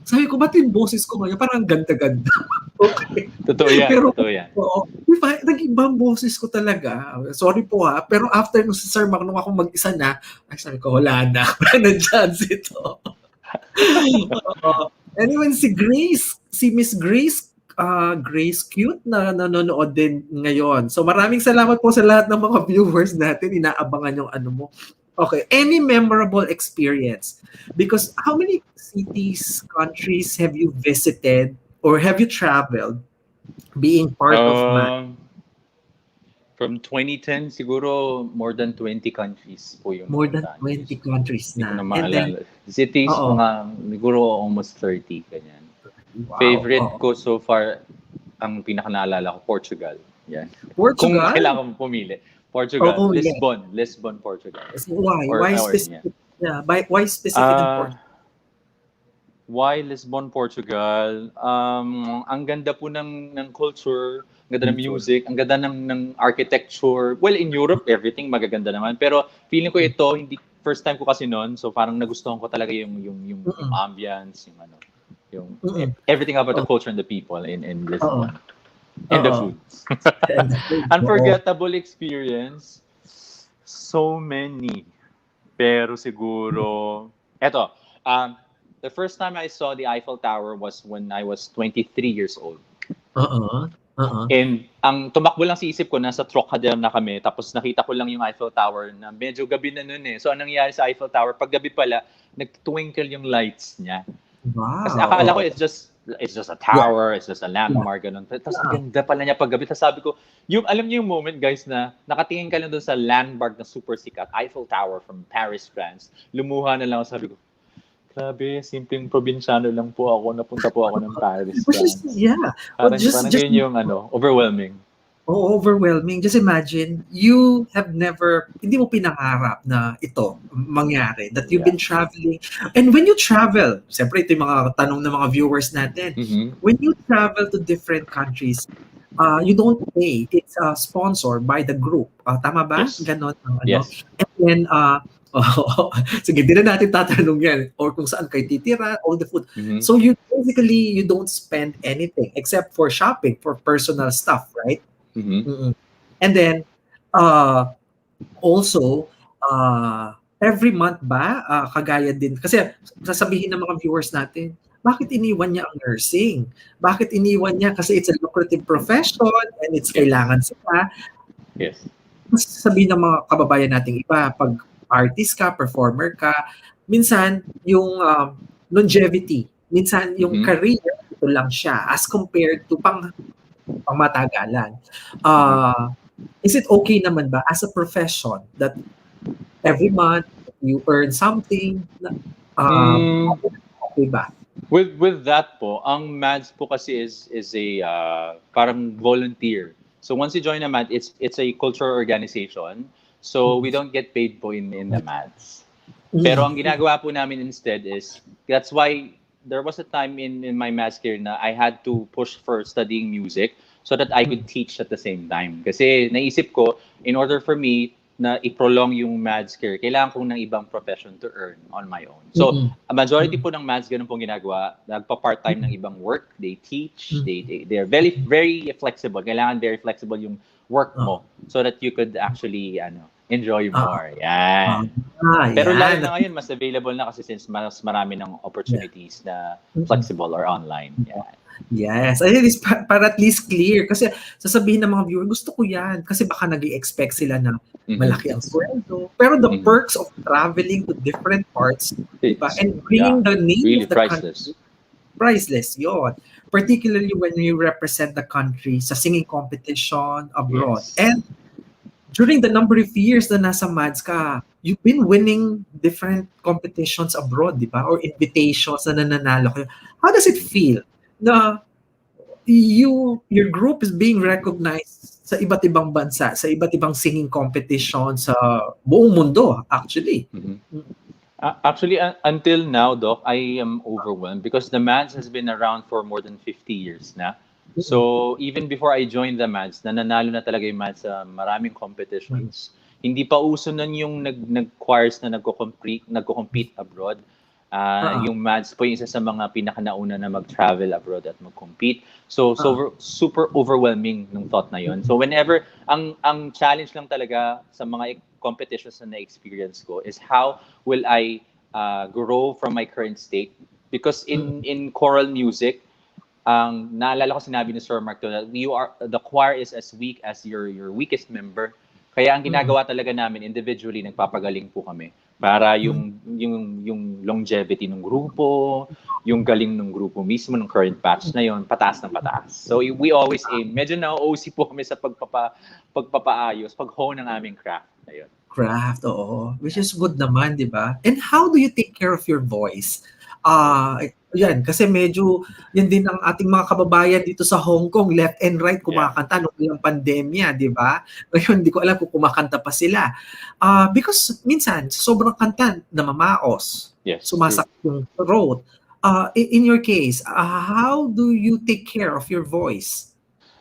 Sabi ko, ba't yung boses ko ngayon? Parang ganda-ganda. Okay. Totoo yan. Diba, nag-ibang boses ko talaga. Sorry po pero after nung si Sir Mark, nung ako mag-isa na, sabi ko, wala na. Wala na chance ito. Anyway, si Miss Grace, Grace Cute na nanonood din ngayon. So maraming salamat po sa lahat ng mga viewers natin. Inaabangan yung mo. Okay, any memorable experience? Because how many cities, countries have you visited or have you traveled being part of MAD? Um, from 2010, siguro more than 20 countries po yung More than napuntahan ko. 20 countries Hindi ko na. na And then, maalala. Cities, oo, mga siguro almost 30, ganyan. wow, Favorite oo. ko so far, ang pinaka-naalala ko, Portugal. Yan. Kung Portugal? kailangan mo pumili. Portugal. Oo, yeah. Lisbon, Portugal. So why? Or, Why or yeah. specific? Yeah, why specific in Ah, Portugal? why Lisbon, Portugal? Ang ganda po ng culture, ang ganda ng Culture. music, ang ganda ng architecture. Well, in Europe, everything magaganda naman. Pero feeling ko ito, hindi first time ko kasi noon, so parang nagustuhan ko talaga yung Mm-mm. ambience, yung Mm-mm. everything about the Oo. culture and the people in Oo. Lisbon. And the Oo. food. And the food. Oo. Unforgettable experience. So many. Pero siguro, eto, the first time I saw the Eiffel Tower was when I was 23 years old. Oo. Oo. And ang tumakbo lang sa isip ko, nasa Trocadero na kami, tapos nakita ko lang yung Eiffel Tower na medyo gabi na nun eh. So anong nangyari sa Eiffel Tower, pag gabi pala, nagtwinkle yung lights niya. Kasi Wow. akala ko Oo. it's just a Yeah. tower, it's just a Yeah. landmark, ganun. Tapos ang Yeah. ganda pala niya paggabi. Tapos sabi ko, alam niyo yung moment, guys, na nakatingin ka lang doon sa landmark na super sikat, Eiffel Tower from Paris, France. Lumuha na lang ako, sabi ko, grabe, simpleng probinsyano lang po ako, napunta po ako ng Paris, Which is, France. yeah. Well, Parang yun yung overwhelming. overwhelming. Just imagine, you have never, hindi mo pinangarap na ito mangyari, that you've Yeah. been traveling. And when you travel, siyempre ito yung mga tanong ng mga viewers natin, Mm-hmm. when you travel to different countries, you don't pay. It's sponsored by the group. Tama ba? Yes. Ganon. Ano? Yes. And then, sige, di na natin tatanong yan. Or kung saan kayo titira, all the food. Mm-hmm. So you don't spend anything except for shopping, for personal stuff, right? Mm-hmm. Mm-mm. And then, also, every month ba, kagaya din, kasi sasabihin ng mga viewers natin, bakit iniwan niya ang nursing? Bakit iniwan niya? Kasi it's a lucrative profession and it's kailangan sila. Yes. Mas sasabihin ng mga kababayan nating iba, pag artist ka, performer ka, minsan yung longevity, minsan yung career, ito lang siya as compared to pangmatagalan. Is it okay naman ba as a profession that every month you earn something? Okay ba? With that po, ang MADS po kasi is a parang volunteer. So once you join a MAD, it's a cultural organization. So we don't get paid po in the MADS. Pero ang ginagawa po namin instead is, that's why there was a time in my MADS career na I had to push for studying music so that I could teach at the same time. Kasi naisip ko, in order for me na i-prolong yung MADS career, kailangan kong ng ibang profession to earn on my own. So, a majority po ng MADS, ganun pong ginagawa. Nagpa-part-time ng ibang work, they teach, they're very, very flexible. Kailangan very flexible yung work mo so that you could actually enjoy more. Yan. Pero lalo na ngayon, mas available na kasi since mas marami ng opportunities na flexible or online. Yan. Yes. At least, para at least clear. Kasi sasabihin ng mga viewer, gusto ko yan. Kasi baka nag-i-expect sila na malaki ang sweldo. Pero the perks of traveling to different parts, diba? And bringing the name really of the priceless. country, priceless yun. Particularly when you represent the country sa singing competition abroad. Yes. And during the number of years na nasa MADS ka, you've been winning different competitions abroad, di ba? Or invitations na nananalo kayo. How does it feel na your group is being recognized sa iba't ibang bansa, sa iba't ibang singing competition sa buong mundo, actually? Actually, until now, Doc, I am overwhelmed because the MADS has been around for more than 50 years na. So, even before I joined the MADS, nananalo na talaga yung MADS sa maraming competitions. Hindi pa uso nun yung nag-choirs na nagko-compete abroad. Yung MADS po yung isa sa mga pinakanauna na mag-travel abroad at mag-compete. So, super overwhelming nung thought na yon. So, whenever, ang challenge lang talaga sa mga competitions na na-experience ko is how will I grow from my current state? Because in choral music, naalala ko sinabi ni Sir Mark to that the choir is as weak as your weakest member. Kaya ang ginagawa talaga namin individually, nagpapagaling po kami para yung longevity ng grupo, yung galing ng grupo mismo ng current batch na yon, pataas ng pataas. So we always aim. Medyo na-OC po kami sa pagpapaayos, pag-hone ng aming craft. Ayun. Craft, oo. Which is good naman, di ba? And how do you take care of your voice? Yan, kasi medyo, yan din ang ating mga kababayan dito sa Hong Kong, left and right kumakanta nung ilang pandemya, di ba? Ngayon, hindi ko alam kung kumakanta pa sila. Because minsan, sa sobrang kanta, namamaos, Yes, sumasakit yung throat. In your case, how do you take care of your voice?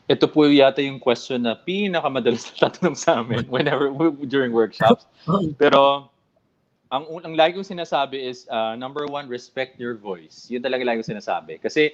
ito po yata yung question na pinakamadalas na tatanong sa amin during workshops. Pero ang lagi kong sinasabi is number one, respect your voice. Yun talaga lagi kong sinasabi. Kasi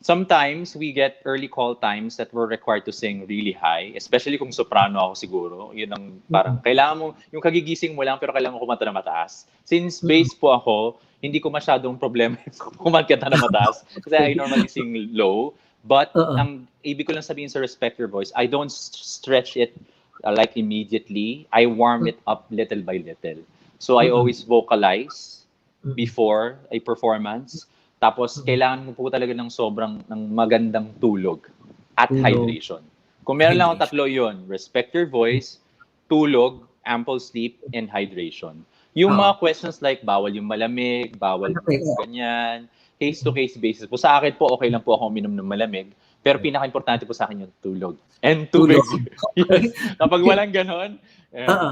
sometimes we get early call times that we're required to sing really high, especially kung soprano ako siguro. Yun ang parang kailangan mo, yung kagigising mo lang pero kailangan mo kumanta na mataas. Since bass po ako, hindi ko masyadong problema kumanta na mataas kasi I normally sing low. But ang ibig ko lang sabihin sa respect your voice, I don't stretch it like immediately. I warm it up little by little. So I always vocalize before a performance. Tapos kailangan mo po talaga ng ng magandang tulog at hydration. Kung meron lang akong tatlo yun, respect your voice, tulog, ample sleep, and hydration. Yung mga questions like bawal yung malamig, bawal ganyan, case-to-case basis po. Sa akin po, okay lang po ako uminom ng malamig. Pero pinaka-importante po sa akin yung tulog. And tubig. Yes. Kapag walang ganon,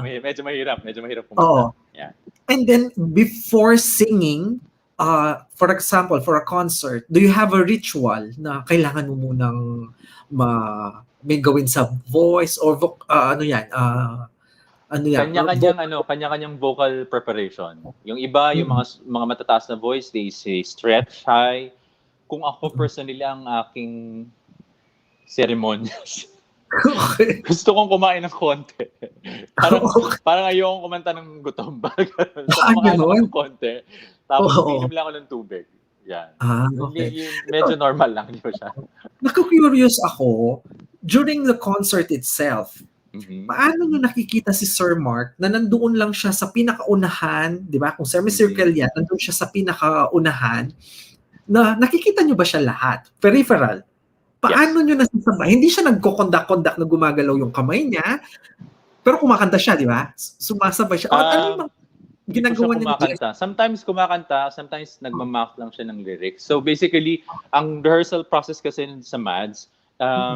medyo mahirap kumanta. Yeah. And then, before singing, for example, for a concert, do you have a ritual na kailangan mo munang may gawin sa voice or kanya-kanyang vocal preparation. Yung iba, yung mga matataas na voice, they say stretch high. Kung ako personally ang aking ceremonies, gusto kong kumain ng konti. Parang ayokong kumanta ng gutom. So, kumakain ako ng konti. Tapos, inom lang ako ng tubig. Yan. Okay. Medyo normal lang yun siya. Naku-curious ako, during the concert itself, paano nyo nakikita si Sir Mark na nandoon lang siya sa pinakaunahan, di ba? Kung semicircle yan, nandoon siya sa pinakaunahan, na nakikita nyo ba siya lahat? Peripheral. Paano nyo nasasabay? Hindi siya nagko-conduct na gumagalaw yung kamay niya, pero kumakanta siya, di ba? Sumasabay siya. Ano yung ginagawa niya? Sometimes kumakanta, sometimes nagmamout lang siya ng lyrics. So basically, ang rehearsal process kasi sa MADS,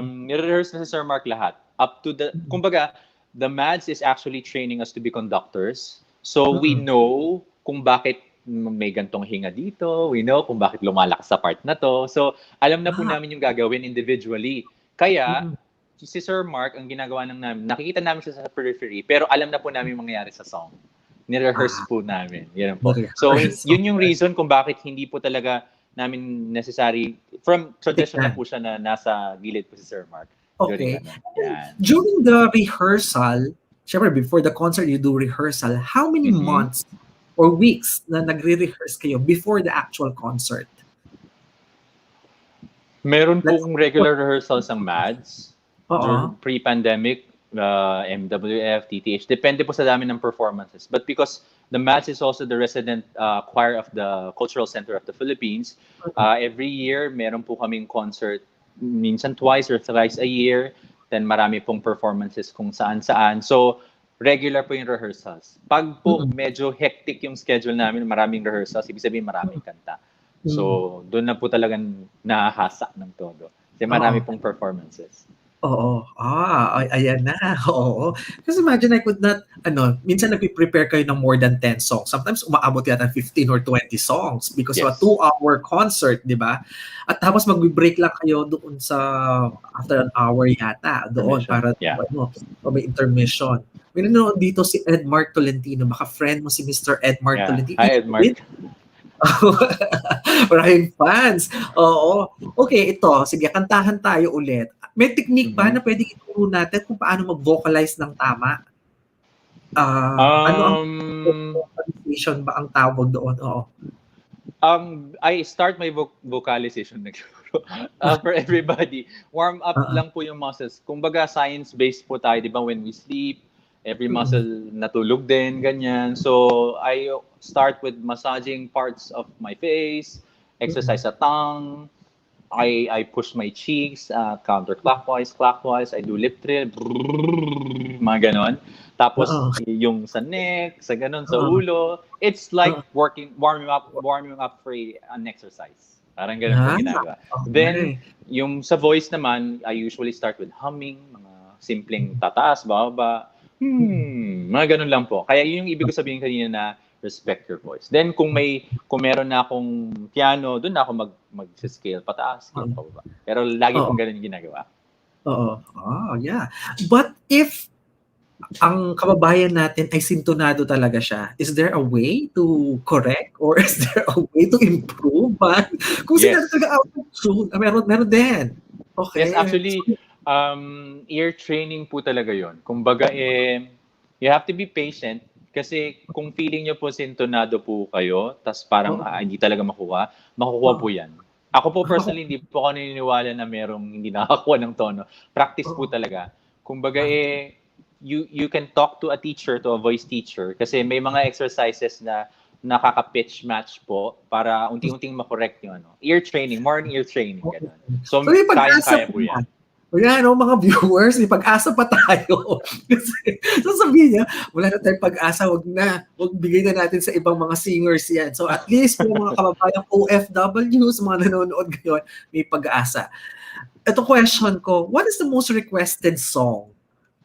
nire-rehearse na si Sir Mark lahat. Up to kumbaga, the MADS is actually training us to be conductors. So we know kung bakit may gantong hinga dito, we know kung bakit lumalakas sa part na to. So alam na po namin yung gagawin individually. Kaya, si Sir Mark, ang ginagawa namin, nakikita namin siya sa periphery, pero alam na po namin yung mangyayari sa song. Ni-rehearse po namin. Yan po. So yun yung reason kung bakit hindi po talaga namin necessary, from tradition na po siya na nasa gilid po si Sir Mark. Okay. During the rehearsal, syempre before the concert you do rehearsal, how many months or weeks na nagre-rehearse kayo before the actual concert? Meron pong regular rehearsals ang MADS. Pre-pandemic, MWF, TTH. Depende po sa dami ng performances. But because the MADS is also the resident choir of the Cultural Center of the Philippines, every year meron po kaming concert, minsan twice or thrice a year. Then marami pong performances kung saan-saan. So, regular po yung rehearsals. Pag po medyo hectic yung schedule namin, maraming rehearsals, ibig sabihin maraming kanta. So, doon na po talagang nahahasa ng todo. Kasi marami pong performances. Ayan na. Oo. Kasi imagine I could not, minsan nagpe-prepare kayo ng more than 10 songs. Sometimes umaabot yata 15 or 20 songs because of a 2-hour concert, di ba? At tapos mag-break lang kayo doon sa after an hour yata doon para may intermission. May nanonood dito si Ed Mark Tolentino. Baka friend mo si Mr. Ed Mark Tolentino. Hi, Ed Mark. Maraming fans. Oo. Okay, ito. Sige, kantahan tayo ulit. May technique ba na pwedeng ituro natin kung paano mag-vocalize ng tama? Ano ang vocalization ba ang tawag doon? Oo. I start my vocalization for everybody. Warm up lang po yung muscles. Kumbaga, science-based po tayo, di ba? When we sleep, Every muscle natulog din, ganyan. So, I start with massaging parts of my face, exercise sa tongue, I push my cheeks counterclockwise, clockwise. I do lip trill, mga ganon. Tapos Oo. yung sa neck, sa ganon, sa Oo. ulo. It's like Oo. warming up for an exercise. Parang ganon po Ah, ginagawa. Then, okay. yung sa voice naman, I usually start with humming, mga simpleng tataas, bababa. Mga ganon lang po. Kaya yun yung ibig ko sabihin kanina na respect your voice. Then kung meron na akong piano, doon na ako mag-scale pataas, scale pababa. Pero lagi Oo. kong ganun yung ginagawa. Oo. Oh, yeah. But if ang kababayan natin ay sintonado talaga siya, is there a way to correct or is there a way to improve? Kung sila Yes. talaga out of tune, meron din. Okay. Yes, actually, ear training po talaga yon. Kumbaga, you have to be patient kasi kung feeling nyo po sintonado po kayo, tas parang hindi talaga makukuha po yan. Ako po personally, hindi po ako naniniwala na merong hindi nakakuha ng tono. Practice po talaga. Kumbaga, you can talk to a teacher, to a voice teacher, kasi may mga exercises na nakaka-pitch match po para unti-unting makorek yung ear training, more on ear training. Ganun. So may pag-asa kaya po yan. O yan, mga viewers, may pag-asa pa tayo. Kasi sasabihin niya, wala na tayong pag-asa, wag bigay na natin sa ibang mga singers yan. So at least yung mga kababayang OFWs, mga nanonood ngayon, may pag-asa. Ito question ko, what is the most requested song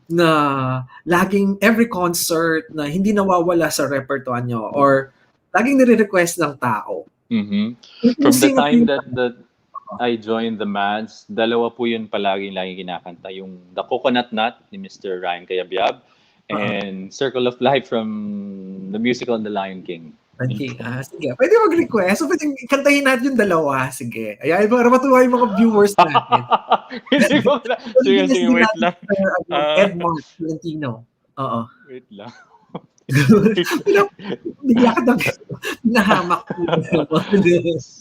na laging every concert na hindi nawawala sa repertoire nyo or laging nire-request ng tao? From the time that I joined the Mads, dalawa po yun palagi kinakanta. Yung The Coconut Nut ni Mr. Ryan Cayabyab and Circle of Life from the musical The Lion King. Sige. Pwede mag-request. So, pwede kantahin natin yung dalawa. Sige. Ayan, para matuwa yung mga viewers natin. Sige, wait lang. Edmond Valentino. Oo. Wait lang. Bigla ka nang nahamak.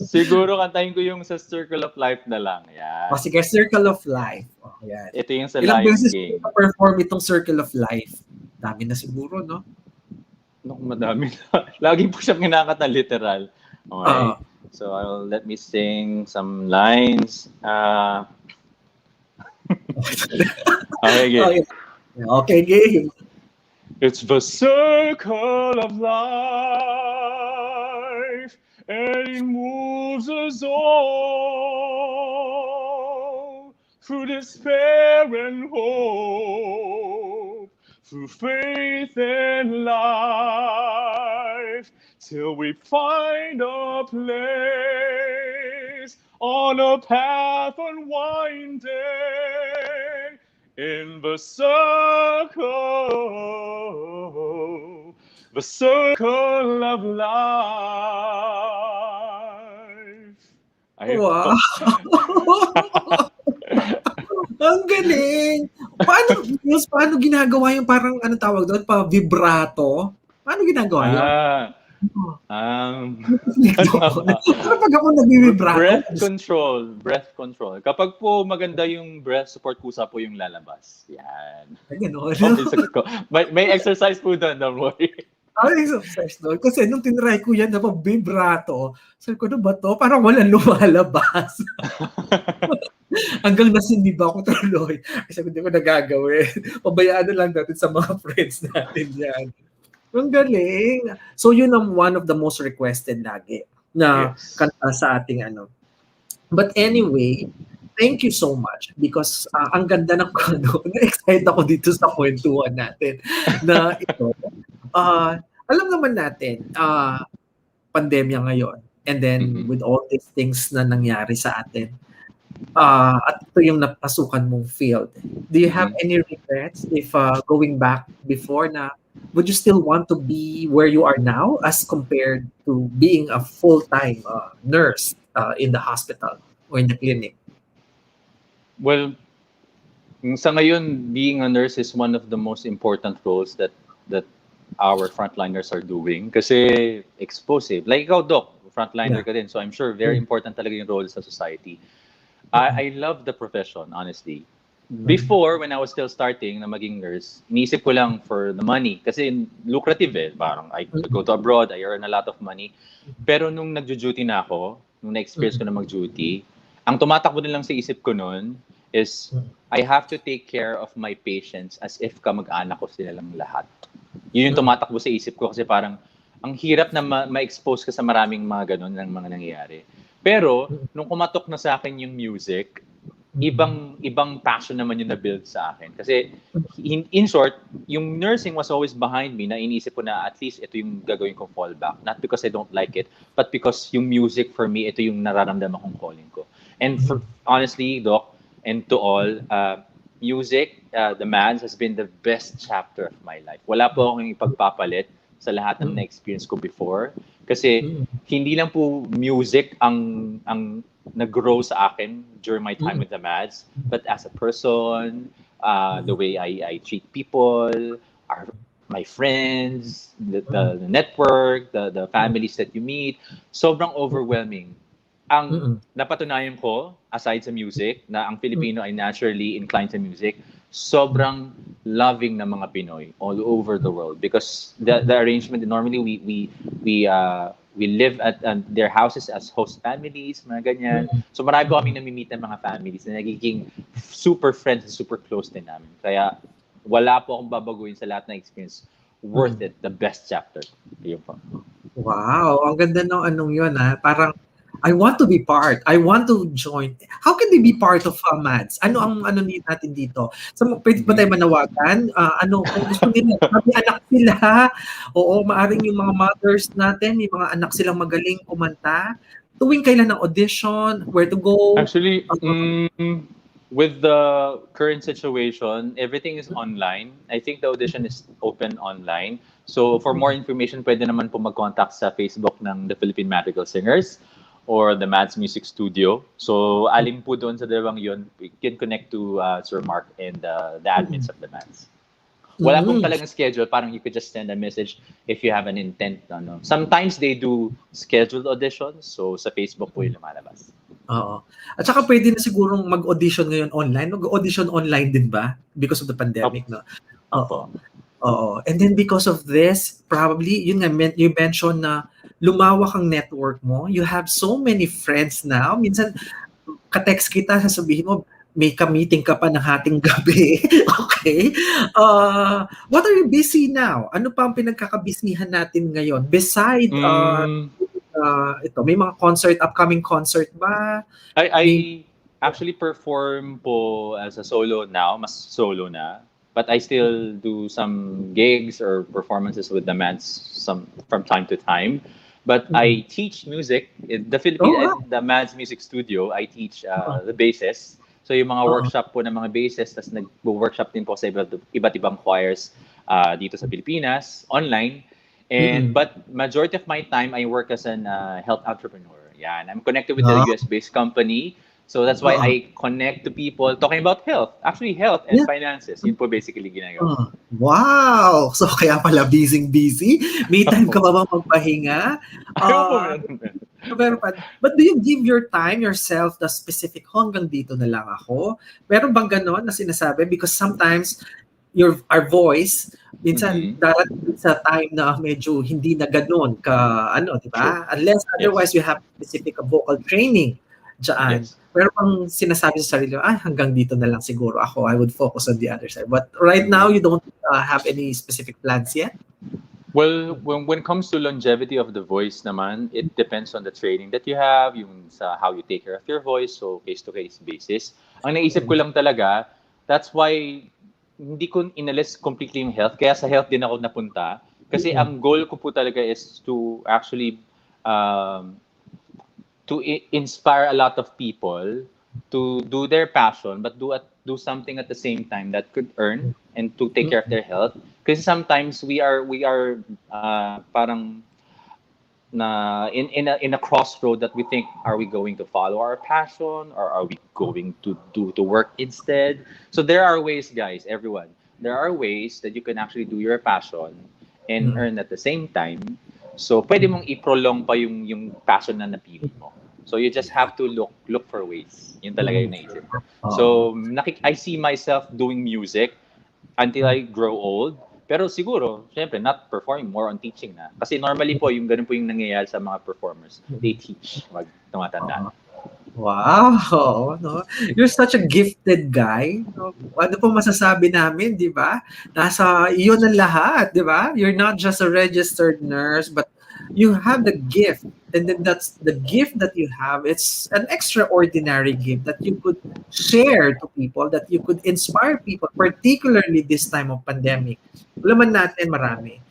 Siguro kantahin ko yung sa Circle of Life na lang. Yan. Sige, Circle of Life. Yan. Ito yung sa Lion King. Ilang beses ko perform itong Circle of Life? Dami na siguro, no? Madami na. Lagi po siyang kinakanta literal. Okay. So let me sing some lines. Okay, game. Okay, game. It's the circle of life, and it moves us all through despair and hope, through faith and life, till we find a place on a path unwinding in the circle of life. Wow! Ang galing! Paano ginagawa yung parang, anong tawag doon, pa-vibrato? Paano ginagawa yun? Pag ako nag-vibrato? Breath control. Kapag po maganda yung breath support, kusa po yung lalabas. Yan. Gano'n. May exercise po doon, don't worry. Exercise doon. Kasi nung tinry ko yan na vibrato, sabi ko, ano ba to? Parang walang lumalabas. Hanggang nasinib ako tuloy. Kasi hindi ko nagagawin. Pabayaan na lang natin sa mga friends natin yan. Ang galing. So yun ang one of the most requested lagi na kanta sa ating ano. But anyway, thank you so much because ang ganda ng na-excite ako dito sa kwentuhan natin na ito. Alam naman natin, pandemya ngayon and then with all these things na nangyari sa atin, at ito yung napasukan mong field. Do you have any regrets if going back before na would you still want to be where you are now as compared to being a full-time nurse in the hospital or in the clinic? Well, sa ngayon, being a nurse is one of the most important roles that our frontliners are doing. Kasi exposed. Like ikaw, Doc, frontliner ka din. So I'm sure very important talaga yung role sa society. I love the profession, honestly. Before, when I was still starting na maging nurse, iniisip ko lang for the money. Kasi lucrative eh. Parang I could go to abroad, I earn a lot of money. Pero nung nagjo-duty na ako, nung na-experience ko na mag-duty, ang tumatakbo na lang sa isip ko noon is I have to take care of my patients as if kamag-anak ko sila lang lahat. Yun yung tumatakbo sa isip ko kasi parang ang hirap na ma-expose ka sa maraming mga ganun ng mga nangyayari. Pero nung kumatok na sa akin yung music, ibang passion naman yung na-build sa akin. Kasi in short, yung nursing was always behind me na iniisip ko na at least ito yung gagawin kong fallback. Not because I don't like it, but because yung music for me, ito yung nararamdaman kong calling ko. And honestly, Doc, and to all, music, the Mads has been the best chapter of my life. Wala po akong ipagpapalit sa lahat ng na-experience ko before. Kasi hindi lang po music ang nag-grow sa akin during my time with the Mads, but as a person, the way I treat people, my friends, the network, the families that you meet, sobrang overwhelming. Ang napatunayan ko, aside sa music, na ang Filipino ay naturally inclined sa music, sobrang loving ng mga Pinoy all over the world because the arrangement normally we live at their houses as host families, mga ganyan. So marami po kaming nami-meet ng mga families na nagiging super friends and super close din namin. Kaya wala po akong babaguhin sa lahat ng experience. Worth it, the best chapter. Yun po. Wow, ang ganda ng anong yun ha. Parang I want to be part. I want to join. How can they be part of Mads? Ano ang natin dito? So, pwede ba tayo manawagan? Kung gusto nila, may anak sila. Oo, maaring yung mga mothers natin, may mga anak silang magaling kumanta. Tuwing kailan ng audition, where to go? Actually, with the current situation, everything is online. I think the audition is open online. So for more information, pwede naman po mag-contact sa Facebook ng the Philippine Madrigal Singers or the Mads Music Studio. So alin po doon sa dalawang yun, we can connect to Sir Mark and the admins of the Mads. Wala pong talagang schedule. Parang you could just send a message if you have an intent. Sometimes they do scheduled auditions. So sa Facebook po yung lumalabas. Oo. At saka pwede na sigurong mag-audition ngayon online. Mag-audition online din ba? Because of the pandemic, no? Oo. Oo. And then because of this, probably, yun nga, you mentioned na lumawak ang network mo. You have so many friends now. Minsan, ka-text kita, sasabihin mo, may ka-meeting ka pa ng hating gabi. Okay? What are you busy now? Ano pa ang pinagkakabisihan natin ngayon? Beside, ito, may mga upcoming concert ba? I actually perform po as a solo now, mas solo na. But I still do some gigs or performances with the Mads from time to time. But I teach music in the the Mads Music Studio. I teach the basses. So yung mga workshop po ng mga basses, tas nag-workshop din po sa iba't ibang choirs dito sa Pilipinas, online. But majority of my time, I work as an health entrepreneur. Yeah, and I'm connected with a US-based company. So that's why I connect to people talking about health. Actually, health and finances. Yun po basically ginagawa. Wow! So kaya pala busy. May time ka ba bang magpahinga? But do you give yourself, the specific, hanggang dito na lang ako? Meron bang ganon na sinasabi? Because sometimes, our voice, minsan darating sa time na medyo hindi na ganon ka, di ba? Unless otherwise you have specific vocal training dyan. Yes. Pero pang sinasabi sa sarili, hanggang dito na lang siguro ako. I would focus on the other side. But right now, you don't have any specific plans yet? Well, when it comes to longevity of the voice naman, it depends on the training that you have, yung sa how you take care of your voice, so case-to-case basis. Ang naisip ko lang talaga, that's why hindi ko inalis completely yung health, kaya sa health din ako napunta. Kasi ang goal ko po talaga is to actually to inspire a lot of people to do their passion, but do something at the same time that could earn and to take care of their health. Because sometimes we are parang na in a crossroad that we think, are we going to follow our passion or are we going to do work instead? So there are ways, guys, everyone. There are ways that you can actually do your passion and earn at the same time. So pwede mong i-prolong pa yung passion na napili mo. So you just have to look for ways. Yun talaga yung naisip. Oo. So I see myself doing music until I grow old. Pero siguro, syempre, not performing, more on teaching na. Kasi normally po, yung ganun po yung nangyayari sa mga performers. They teach wag tumatanda na. Wow, oo, no? You're such a gifted guy. No? Ano po masasabi namin, di ba? Nasa iyo na lahat, di ba? You're not just a registered nurse, but you have the gift. And then that's the gift that you have. It's an extraordinary gift that you could share to people, that you could inspire people, particularly this time of pandemic. Alam natin marami.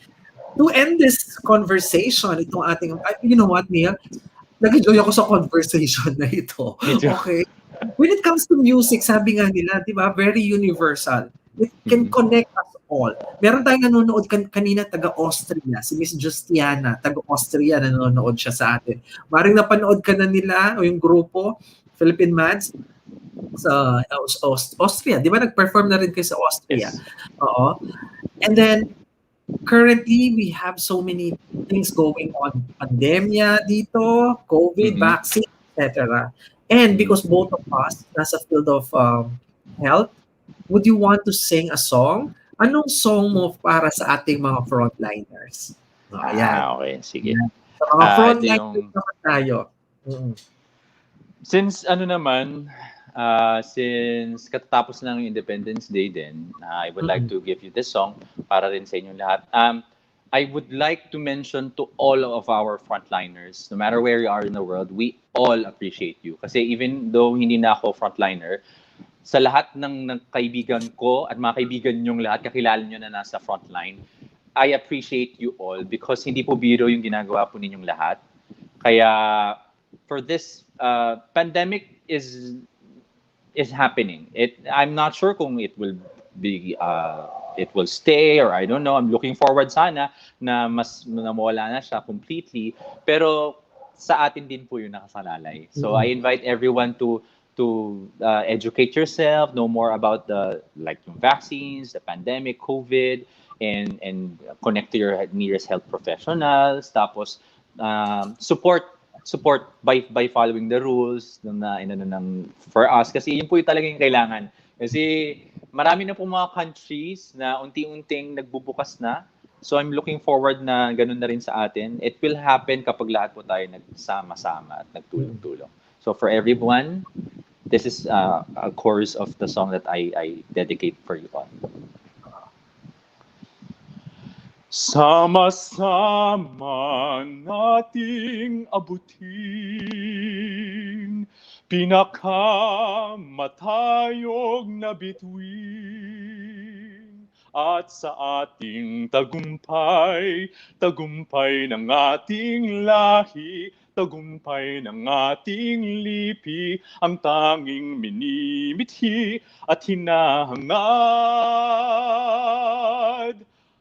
To end this conversation, itong ating, you know what, Neil? Nag-enjoy ako sa conversation na ito. Okay? When it comes to music, sabi nga nila, di ba, very universal. It can connect us all. Meron tayong nanonood kanina taga-Austria, si Miss Justiana, taga-Austria, nanonood siya sa atin. Maring napanood ka na nila, o yung grupo, Philippine Mads, sa Austria. Di ba, nag-perform na rin kayo sa Austria? Yes. Oo. And then, currently, we have so many things going on. Pandemya dito, COVID, vaccine, etc. And because both of us nasa field of health, would you want to sing a song? Anong song mo para sa ating mga frontliners? Ayan. Okay. Sige. Sa mga frontliners yung... naman tayo. Since since katatapos ng Independence Day din, I would like to give you this song para rin sa inyong lahat. I would like to mention to all of our frontliners, no matter where you are in the world, we all appreciate you. Kasi even though hindi na ako frontliner, sa lahat ng kaibigan ko at mga kaibigan nyong lahat, kakilala nyo na nasa frontline, I appreciate you all because hindi po biro yung ginagawa po ninyong lahat. Kaya for this pandemic is happening. I'm not sure kung it will be it will stay or I don't know. I'm looking forward sana na mas mawala na siya completely. Pero sa atin din po yung nakasalalay. So I invite everyone to educate yourself, know more about yung vaccines, the pandemic, COVID, and connect to your nearest health professionals. Tapos support by following the rules for us kasi yun po yung talagang kailangan. Kasi marami na po mga countries na unti-unting nagbubukas na. So I'm looking forward na ganun na rin sa atin. It will happen kapag lahat po tayo nagsama-sama at nagtulong-tulong. So for everyone, this is a chorus of the song that I dedicate for you all. Sama-sama nating abutin pinakamatayog na bituin at sa ating tagumpay, tagumpay ng ating lahi, tagumpay ng ating lipi, ang tanging minimithi at hinahangad.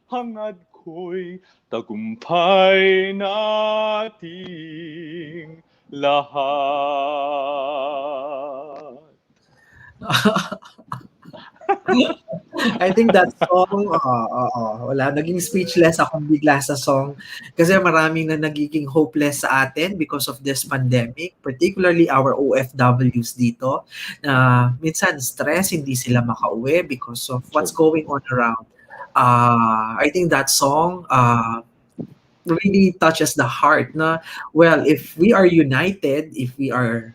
Hangad ko'y tagumpay nating lahat. I think that song, wala, naging speechless akong bigla sa song kasi maraming na nagiging hopeless sa atin because of this pandemic, particularly our OFWs dito, na minsan stress, hindi sila makauwi because of what's going on around. I think that song really touches the heart na, well, if we are united, if we are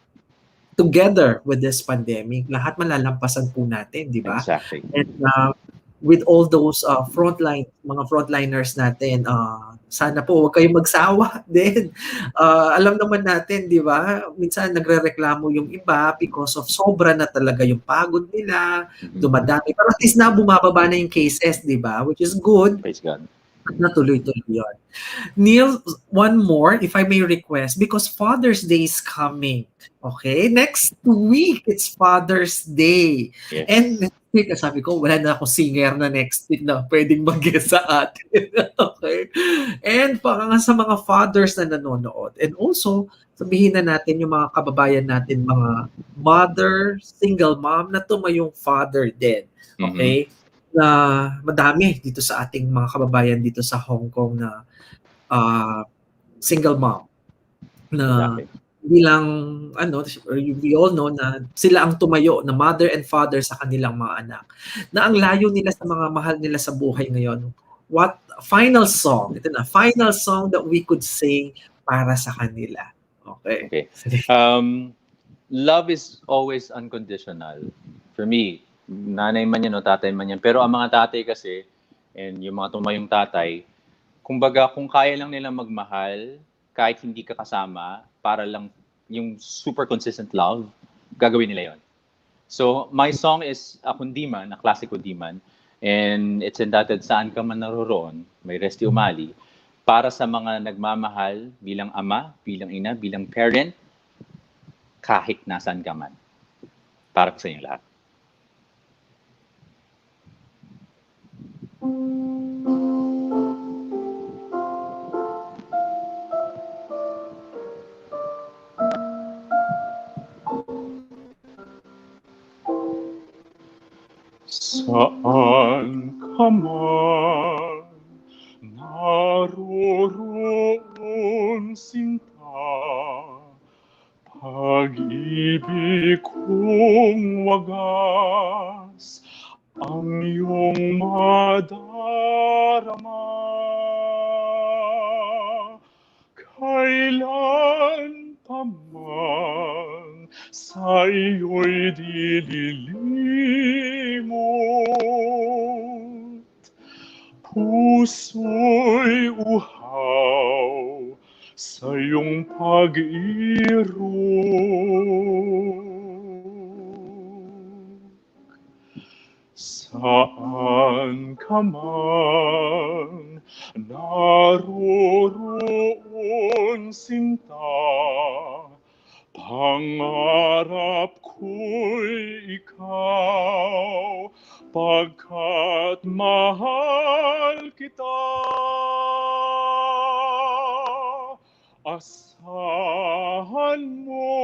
together with this pandemic, lahat malalampasan po natin, di ba? Exactly. And with all those mga frontliners natin, sana po huwag kayong magsawa din. Alam naman natin, di ba? Minsan nagrereklamo yung iba because of sobra na talaga yung pagod nila, dumadami. Pero at least na bumababa na yung cases, di ba? Which is good. Praise God. Natuloy-tuloy yun. Neil, one more, if I may request, because Father's Day is coming. Okay? Next week, it's Father's Day. Yes. And next week, sabi ko, wala na akong singer na next week na pwedeng mag-guest sa atin. Okay? And sa mga fathers na nanonood. And also, sabihin na natin yung mga kababayan natin, mga mother, single mom, na tumayong father din. Okay? Na madami dito sa ating mga kababayan dito sa Hong Kong na single mom na hindi lang ano, we all know na sila ang tumayo na mother and father sa kanilang mga anak. Na ang layo nila sa mga mahal nila sa buhay ngayon. What final song, ito na, final song that we could sing para sa kanila. Okay. Okay. Love is always unconditional. For me, nanay man yan o tatay man yan. Pero ang mga tatay kasi, and yung mga tumayong tatay, kumbaga kung kaya lang nilang magmahal, kahit hindi ka kasama, para lang yung super consistent love, gagawin nila yon. So, my song is a kundiman, a classic kundiman, and it's entitled Saan Ka Man Naroroon, may Resti Umali, para sa mga nagmamahal bilang ama, bilang ina, bilang parent, kahit nasaan ka man. Para sa inyo lahat. Saan ka man naroroon, sinta, pag-ibig kong wagas ang iyong madarama. Kailan pa man sa iyo'y dililimot, puso'y uhaw sa iyong pag-irog. Saan ka man naroroon, sinta, pangarap ko'y ikaw, pagkat mahal kita. Asahan mo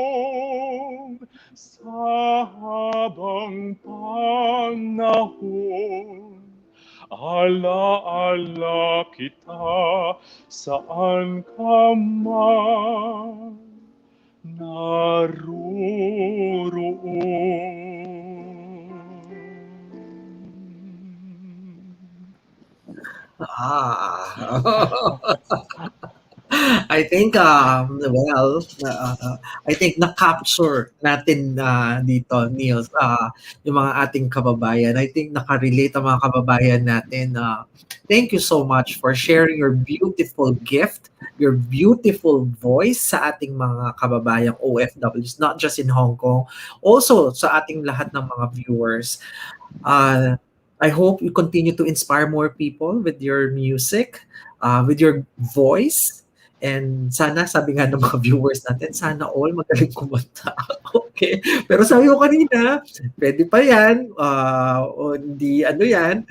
sa habang panahon, ala-ala kita saan ka man naroroon. I think I think na-capture natin dito, Niels, yung mga ating kababayan. I think nakarelate ang mga kababayan natin. Thank you so much for sharing your beautiful gift, your beautiful voice sa ating mga kababayang OFWs, not just in Hong Kong, also sa ating lahat ng mga viewers. I hope you continue to inspire more people with your music, with your voice. And sana, sabi nga ng mga viewers natin, sana all magaling kumanta. Okay. Pero sabi ko kanina, pwede pa yan. O hindi, ano yan.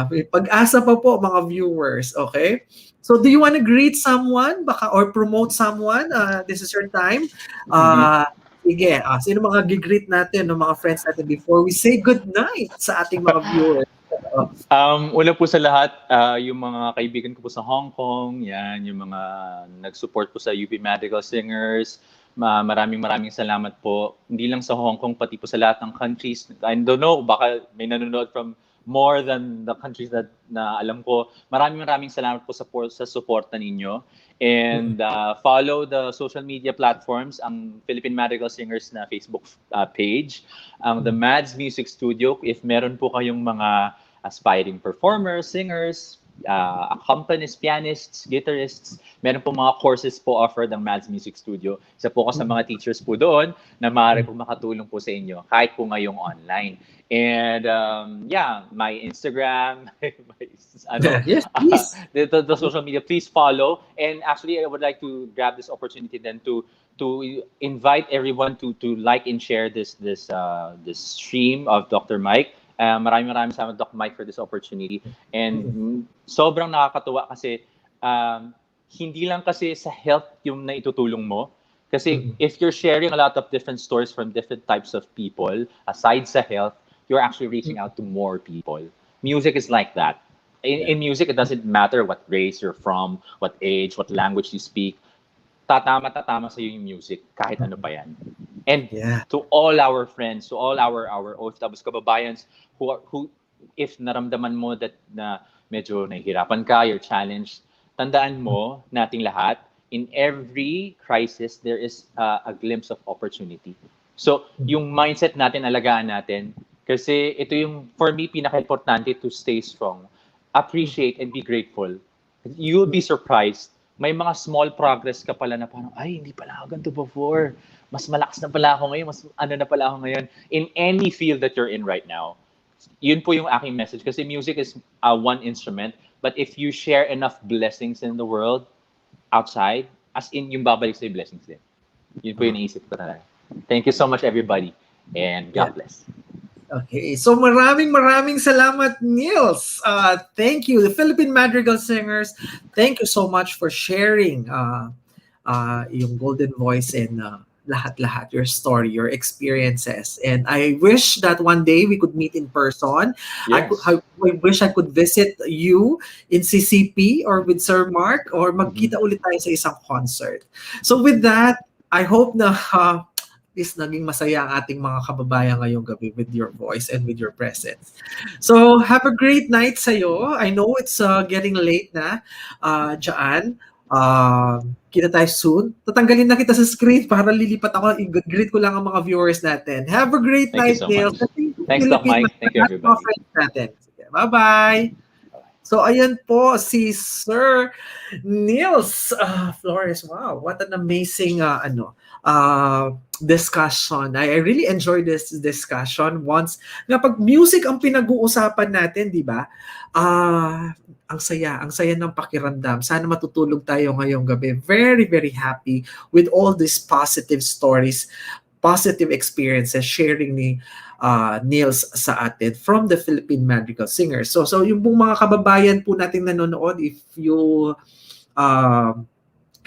May pag-asa pa po mga viewers. Okay. So do you want to greet someone baka or promote someone? This is your time. Sige, sino mga gigreet natin ng mga friends natin before we say good night sa ating mga viewers? Una po sa lahat, yung mga kaibigan ko po sa Hong Kong, yan, yung mga nag-support po sa European Madrigal Singers, maraming salamat po. Hindi lang sa Hong Kong, pati po sa lahat ng countries. I don't know, baka may nanonood from more than the countries na alam ko. Maraming salamat po sa suporta ninyo. And follow the social media platforms, ang Philippine Madrigal Singers na Facebook page, ang The Mads Music Studio. If meron po kayong mga aspiring performers, singers, accompanists, pianists, guitarists, meron po mga courses po offered ng Mads Music Studio. Isa po ako sa mga teachers po doon na maaari po makatulong po sa inyo kahit po ngayong online. And my Instagram, yes, please. The social media, please follow. And actually, I would like to grab this opportunity then to invite everyone to like and share this stream of Dr. Mike. Maraming salamat, Doc Mike, for this opportunity. And sobrang nakakatuwa kasi hindi lang kasi sa health yung naitutulong mo. Kasi if you're sharing a lot of different stories from different types of people, aside sa health, you're actually reaching out to more people. Music is like that. In music, it doesn't matter what race you're from, what age, what language you speak. tatama sa yung music kahit ano pa yan. And Yeah. to all our friends, to all our OFWs kababayans who if naramdaman mo that na medyo nahihirapan ka, you're challenged, tandaan mo nating lahat, in every crisis there is a glimpse of opportunity. So, yung mindset natin, alagaan natin, kasi ito yung, for me, pinaka-importante to stay strong. Appreciate and be grateful. You'll be surprised. May mga small progress ka pala na parang, ay, hindi pala ako ganito before. Mas malakas na pala ako ngayon. Mas ano na pala ako ngayon. In any field that you're in right now. Yun po yung aking message. Kasi music is one instrument. But if you share enough blessings in the world, outside, as in yung babalik sa'yo blessings din. Yun po yung naisip ko talaga. Thank you so much, everybody. And God bless. Okay, so maraming salamat, Niles. Thank you, the Philippine Madrigal Singers. Thank you so much for sharing yung golden voice and lahat-lahat, your story, your experiences. And I wish that one day we could meet in person. Yes. I wish I could visit you in CCP or with Sir Mark or magkita ulit tayo sa isang concert. So with that, I hope na is naging masaya ang ating mga kababayan ngayong gabi with your voice and with your presence. So, have a great night sa'yo. I know it's getting late na dyan. Kita tayo soon. Tatanggalin na kita sa screen para lilipat ako. I-greet ko lang ang mga viewers natin. Have a great night, Niles. Thanks, Doc Mike. Thank you, everybody. Bye-bye. So, ayan po si Sir Niles Flores. Wow, what an amazing discussion. I really enjoyed this discussion. Once nga pag music ang pinag-uusapan natin, di ba? Ang saya ng pakiramdam. Sana matutulog tayo ngayong gabi. Very, very happy with all these positive stories, positive experiences sharing ni Niles sa atin from the Philippine Madrigal Singers. So yung mga kababayan po natin nanonood, if you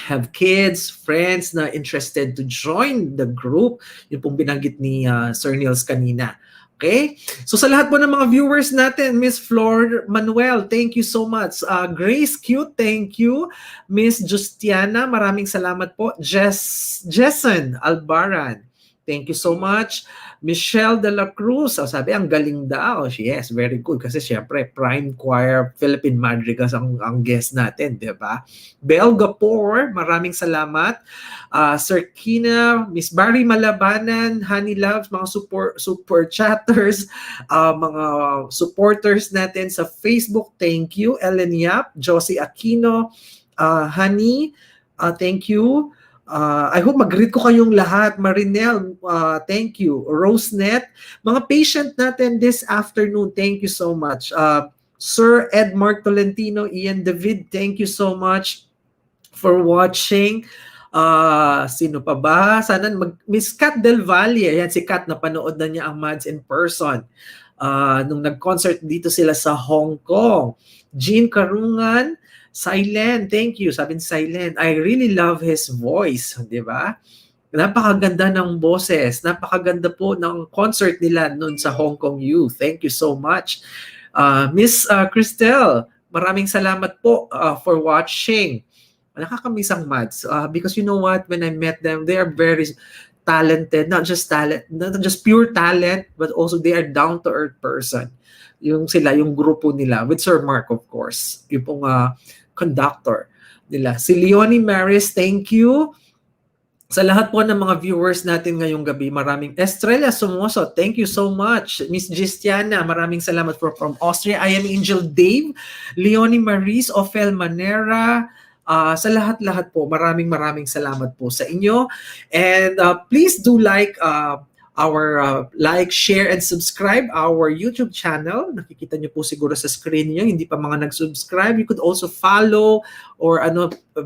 have kids, friends na interested to join the group, yung pong binanggit ni Sir Niles kanina. Okay? So sa lahat po ng mga viewers natin, Miss Flor Manuel, thank you so much. Grace Cute, thank you. Miss Justiana, maraming salamat po. Jessen Albaran, thank you so much. Michelle de la Cruz, sabi, ang galing daw. Yes, very good. Kasi syempre, Prime Choir, Philippine Madrigals ang guest natin, di ba? Bel Gapor, maraming salamat. Sir Kina, Miss Barry Malabanan, Honey Loves, mga super chatters, mga supporters natin sa Facebook, thank you. Ellen Yap, Josie Aquino, Honey, thank you. I hope mag-greet ko kayong lahat. Marinel, thank you. Rosenet, mga patient natin this afternoon, thank you so much. Sir Ed Mark Tolentino, Ian David, thank you so much for watching. Sino pa ba? Sana Miss Kat Del Valle, ayan si Kat, napanood na niya ang Mads in person. Nung nag-concert dito sila sa Hong Kong. Jean Karungan, Silent, thank you. Sabi ni Silent, I really love his voice, di ba? Napakaganda ng boses. Napakaganda po ng concert nila noon sa Hong Kong Youth. Thank you so much. Miss Cristel, maraming salamat po for watching. Nakakamiss ang Mads. Because you know what, when I met them, they are very talented, not just pure talent, but also they are down-to-earth person. Yung grupo nila, with Sir Mark, of course. Yung pong conductor nila. Si Leonie Maris, thank you. Sa lahat po ng mga viewers natin ngayong gabi, maraming. Estrella Somoso, thank you so much. Miss Gistiana, maraming salamat from Austria. I am Angel Dave, Leonie Maris, Ophel Manera, sa lahat-lahat po, maraming salamat po sa inyo. And please do like share, and subscribe our YouTube channel. Nakikita niyo po siguro sa screen niyo. Hindi pa mga nag-subscribe, you could also follow or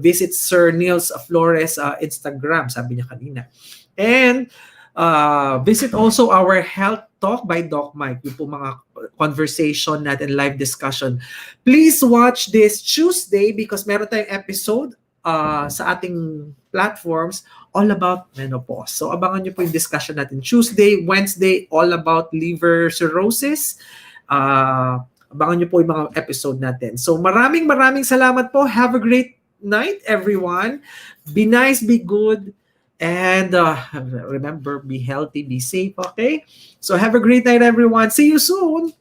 visit Sir Niles Flores Instagram, sabi niya kanina. And visit also our Health Talk by Doc Mike. Yung po mga conversation natin, live discussion. Please watch this Tuesday because meron tayong episode sa ating platforms all about menopause. So abangan nyo po yung discussion natin Tuesday, Wednesday, all about liver cirrhosis. Abangan nyo po yung mga episode natin. So maraming salamat po. Have a great night, everyone. Be nice, be good, and remember, be healthy, be safe, okay? So have a great night, everyone. See you soon.